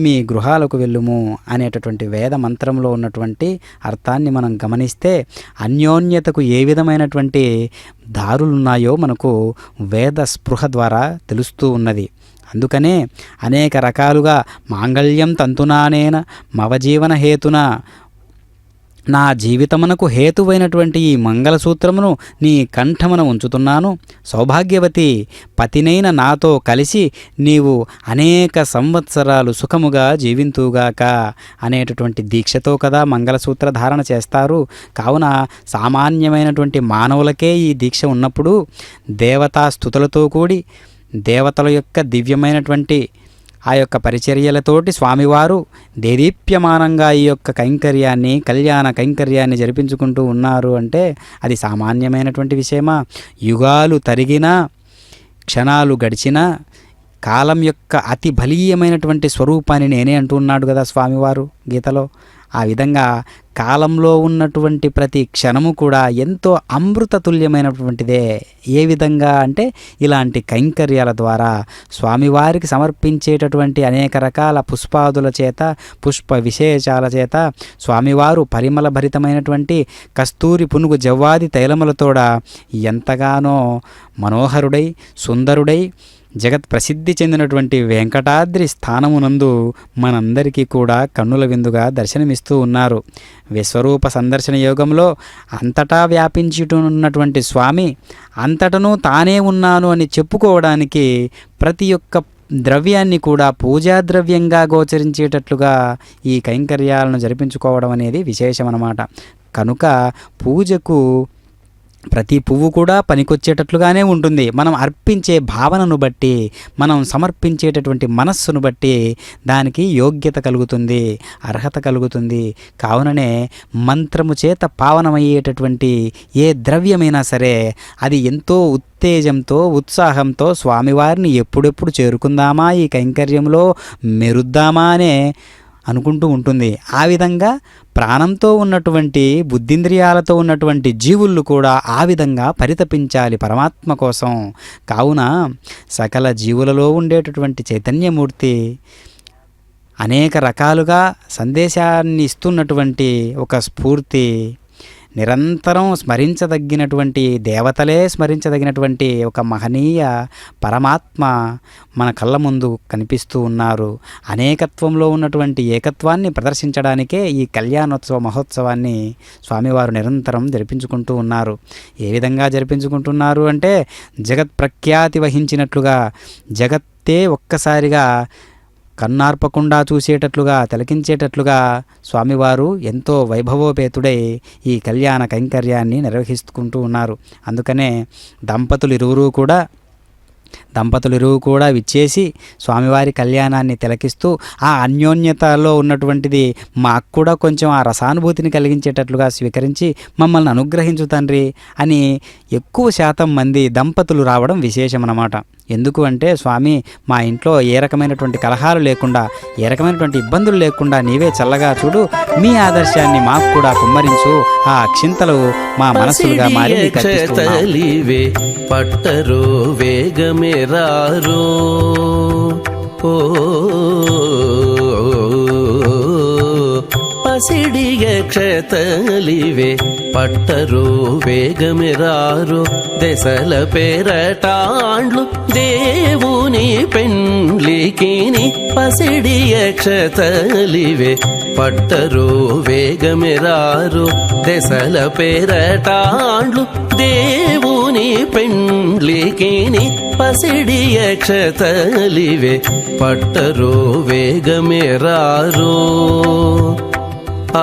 మీ గృహాలకు వెళ్ళుము అనేటటువంటి వేద మంత్రంలో ఉన్నటువంటి అర్థాన్ని మనం గమనిస్తే అన్యోన్యతకు ఏ విధమైనటువంటి దారులున్నాయో మనకు వేద స్పృహ ద్వారా తెలుస్తూ ఉన్నది. అందుకనే అనేక రకాలుగా మాంగళ్యం తంతునానేన మవజీవన హేతున, నా జీవితమునకు హేతువైనటువంటి ఈ మంగళసూత్రమును నీ కంఠమున ఉంచుతున్నాను. సౌభాగ్యవతి పతినైన నాతో కలిసి నీవు అనేక సంవత్సరాలు సుఖముగా జీవింతుగాక అనేటటువంటి దీక్షతో కదా మంగళసూత్ర ధారణ చేస్తారు. కావున సామాన్యమైనటువంటి మానవులకే ఈ దీక్ష ఉన్నప్పుడు దేవతా స్తుతులతో కూడి దేవతల యొక్క దివ్యమైనటువంటి ఆ యొక్క పరిచర్యలతోటి స్వామివారు దేదీప్యమానంగా ఈ యొక్క కైంకర్యాన్ని, కళ్యాణ కైంకర్యాన్ని జరిపించుకుంటూ ఉన్నారు అంటే అది సామాన్యమైనటువంటి విషయమా? యుగాలు తరిగినా, క్షణాలు గడిచినా కాలం యొక్క అతి బలీయమైనటువంటి స్వరూపాన్ని నేనే అంటున్నాడు కదా స్వామివారు గీతలో. ఆ విధంగా కాలంలో ఉన్నటువంటి ప్రతి క్షణము కూడా ఎంతో అమృతతుల్యమైనటువంటిదే. ఏ విధంగా అంటే ఇలాంటి కైంకర్యాల ద్వారా స్వామివారికి సమర్పించేటటువంటి అనేక రకాల పుష్పాదుల చేత, పుష్ప విశేషాల చేత స్వామివారు పరిమళ భరితమైనటువంటి కస్తూరి పునుగు జవ్వాది తైలములతోడ ఎంతగానో మనోహరుడై సుందరుడై జగత్ ప్రసిద్ధి చెందినటువంటి వెంకటాద్రి స్థానమునందు మనందరికీ కూడా కన్నుల విందుగా దర్శనమిస్తూ ఉన్నారు. విశ్వరూప సందర్శన యోగంలో అంతటా వ్యాపించుతున్నటువంటి స్వామి అంతటను తానే ఉన్నాను అని చెప్పుకోవడానికి ప్రతి ఒక్క ద్రవ్యాన్ని కూడా పూజా ద్రవ్యంగా గోచరించేటట్లుగా ఈ కైంకర్యాలను జరిపించుకోవడం అనేది విశేషమన్నమాట. కనుక పూజకు ప్రతి పువ్వు కూడా పనికొచ్చేటట్లుగానే ఉంటుంది. మనం అర్పించే భావనను బట్టి, మనం సమర్పించేటటువంటి మనస్సును బట్టి దానికి యోగ్యత కలుగుతుంది, అర్హత కలుగుతుంది. కావుననే మంత్రము చేత పావనమయ్యేటటువంటి ఏ ద్రవ్యమైనా సరే అది ఎంతో ఉత్తేజంతో, ఉత్సాహంతో స్వామివారిని ఎప్పుడెప్పుడు చేరుకుందామా, ఈ కైంకర్యంలో మెరుద్దామా అనే అనుకుంటూ ఉంటుంది. ఆ విధంగా ప్రాణంతో ఉన్నటువంటి బుద్ధింద్రియాలతో ఉన్నటువంటి జీవుళ్ళు కూడా ఆ విధంగా పరితపించాలి పరమాత్మ కోసం. కావున సకల జీవులలో ఉండేటటువంటి చైతన్యమూర్తి అనేక రకాలుగా సందేశాన్ని ఇస్తున్నటువంటి ఒక స్ఫూర్తి, నిరంతరం స్మరించదగినటువంటి దేవతలే స్మరించదగినటువంటి ఒక మహనీయ పరమాత్మ మన కళ్ళ ముందు కనిపిస్తూ ఉన్నారు. అనేకత్వంలో ఉన్నటువంటి ఏకత్వాన్ని ప్రదర్శించడానికే ఈ కళ్యాణోత్సవ మహోత్సవాన్ని స్వామివారు నిరంతరం జరిపించుకుంటూ ఉన్నారు. ఏ విధంగా జరిపించుకుంటున్నారు అంటే, జగత్ ప్రఖ్యాతి వహించినట్లుగా, జగత్తే ఒక్కసారిగా కన్నార్పకుండా చూసేటట్లుగా, తిలకించేటట్లుగా స్వామివారు ఎంతో వైభవోపేతుడై ఈ కళ్యాణ కైంకర్యాన్ని నిర్వహిస్తుంటూ ఉన్నారు. అందుకనే దంపతులు ఇరువురు కూడా విచ్చేసి స్వామివారి కళ్యాణాన్ని తిలకిస్తూ ఆ అన్యోన్యతలో ఉన్నటువంటిది మాకు కూడా కొంచెం ఆ రసానుభూతిని కలిగించేటట్లుగా స్వీకరించి మమ్మల్ని అనుగ్రహించు తండ్రి అని ఎక్కువ శాతం మంది దంపతులు రావడం విశేషం అన్నమాట. ఎందుకు అంటే, స్వామి మా ఇంట్లో ఏ రకమైనటువంటి కలహాలు లేకుండా, ఏ రకమైనటువంటి ఇబ్బందులు లేకుండా నీవే చల్లగా చూడు, మీ ఆదర్శాన్ని మాకు కూడా కుమ్మరించు, ఆ అక్షింతలు మా మనసులుగా మారి నీకు తలివే పట్టరో వేగమేరారో ఓ పసిడియ క్షతలివే పట్టరో వేగమిరారో దశల పేరటాండ్లు దేవుని పెండ్లికిని పసిడియ క్షతలివే పట్టరో వేగమిరారో దశల పేరటాండ్లు దేవుని పెండ్లికిని పసిడియ క్షతలివే పట్టరో వేగమిరారో ఆ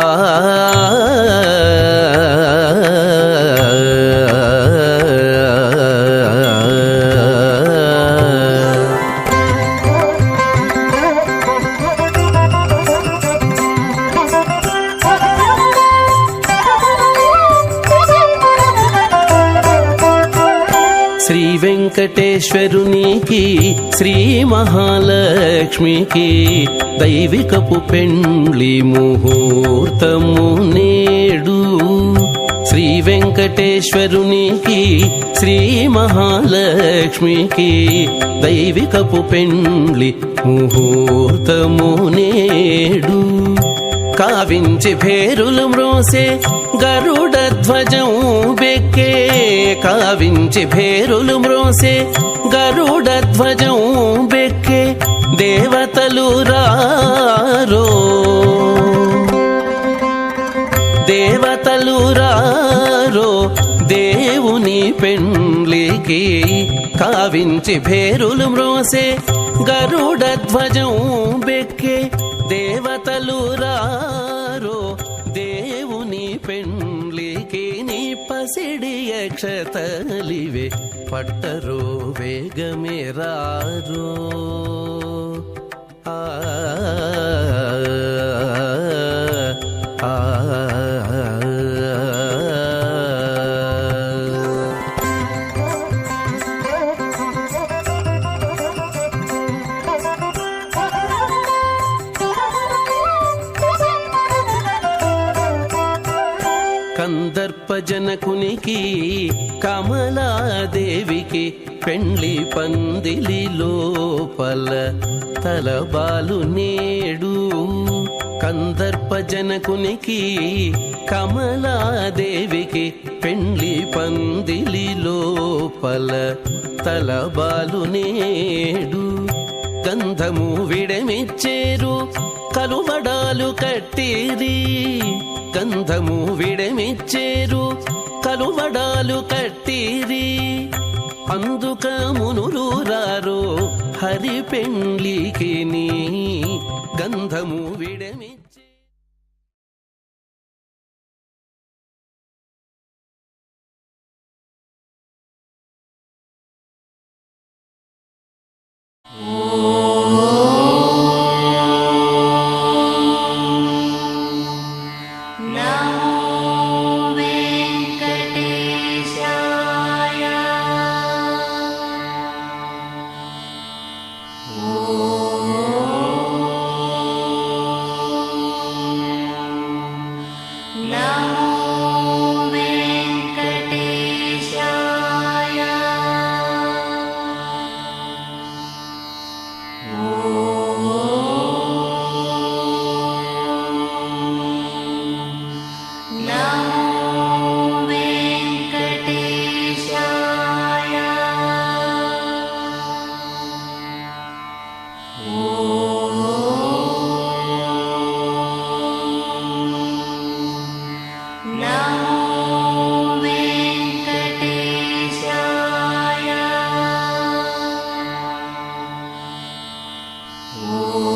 శ్రీ వెంకటేశ్వరునికి శ్రీ మహాలక్ష్మికి దైవికపు పెండ్లి ముహూర్తము నేడు. శ్రీ వెంకటేశ్వరునికి శ్రీ మహాలక్ష్మికి దైవికపు పెండ్లి ముహూర్తము నేడు. కావించి భేరులు మ్రోసే గరుడ ధ్వజం బెక్కే, కావించి భేరులు మ్రోసే గరుడ ధ్వజం బెక్కే దేవతలు రారో, దేవతలు రారో దేవుని పెండ్లికి. కావించి భేరులు మ్రోసే గరుడ ధ్వజం బెక్కే దేవతలు రారో దేవుని పెండ్లికి. నీ పసిడి అక్షతలివే పట్టరో వేగమేరారో ఆ కందర్పజనకునికి కమలాదేవికి పెండ్లి పందిలి లోపల తలబాలు నేడు. కందర్పజనకునికి కమలాదేవికి పెండ్లి పందిలి లోపల తలబాలు నేడు. గంధము విడమిచ్చేరు కలువడాలు కట్టిరి, గంధము విడమిచ్చేరు కలువడాలు కట్టిరి. అందుక మునులు రారో హరి పెండ్లికి నీ గంధము విడమిచ్చే. ఓం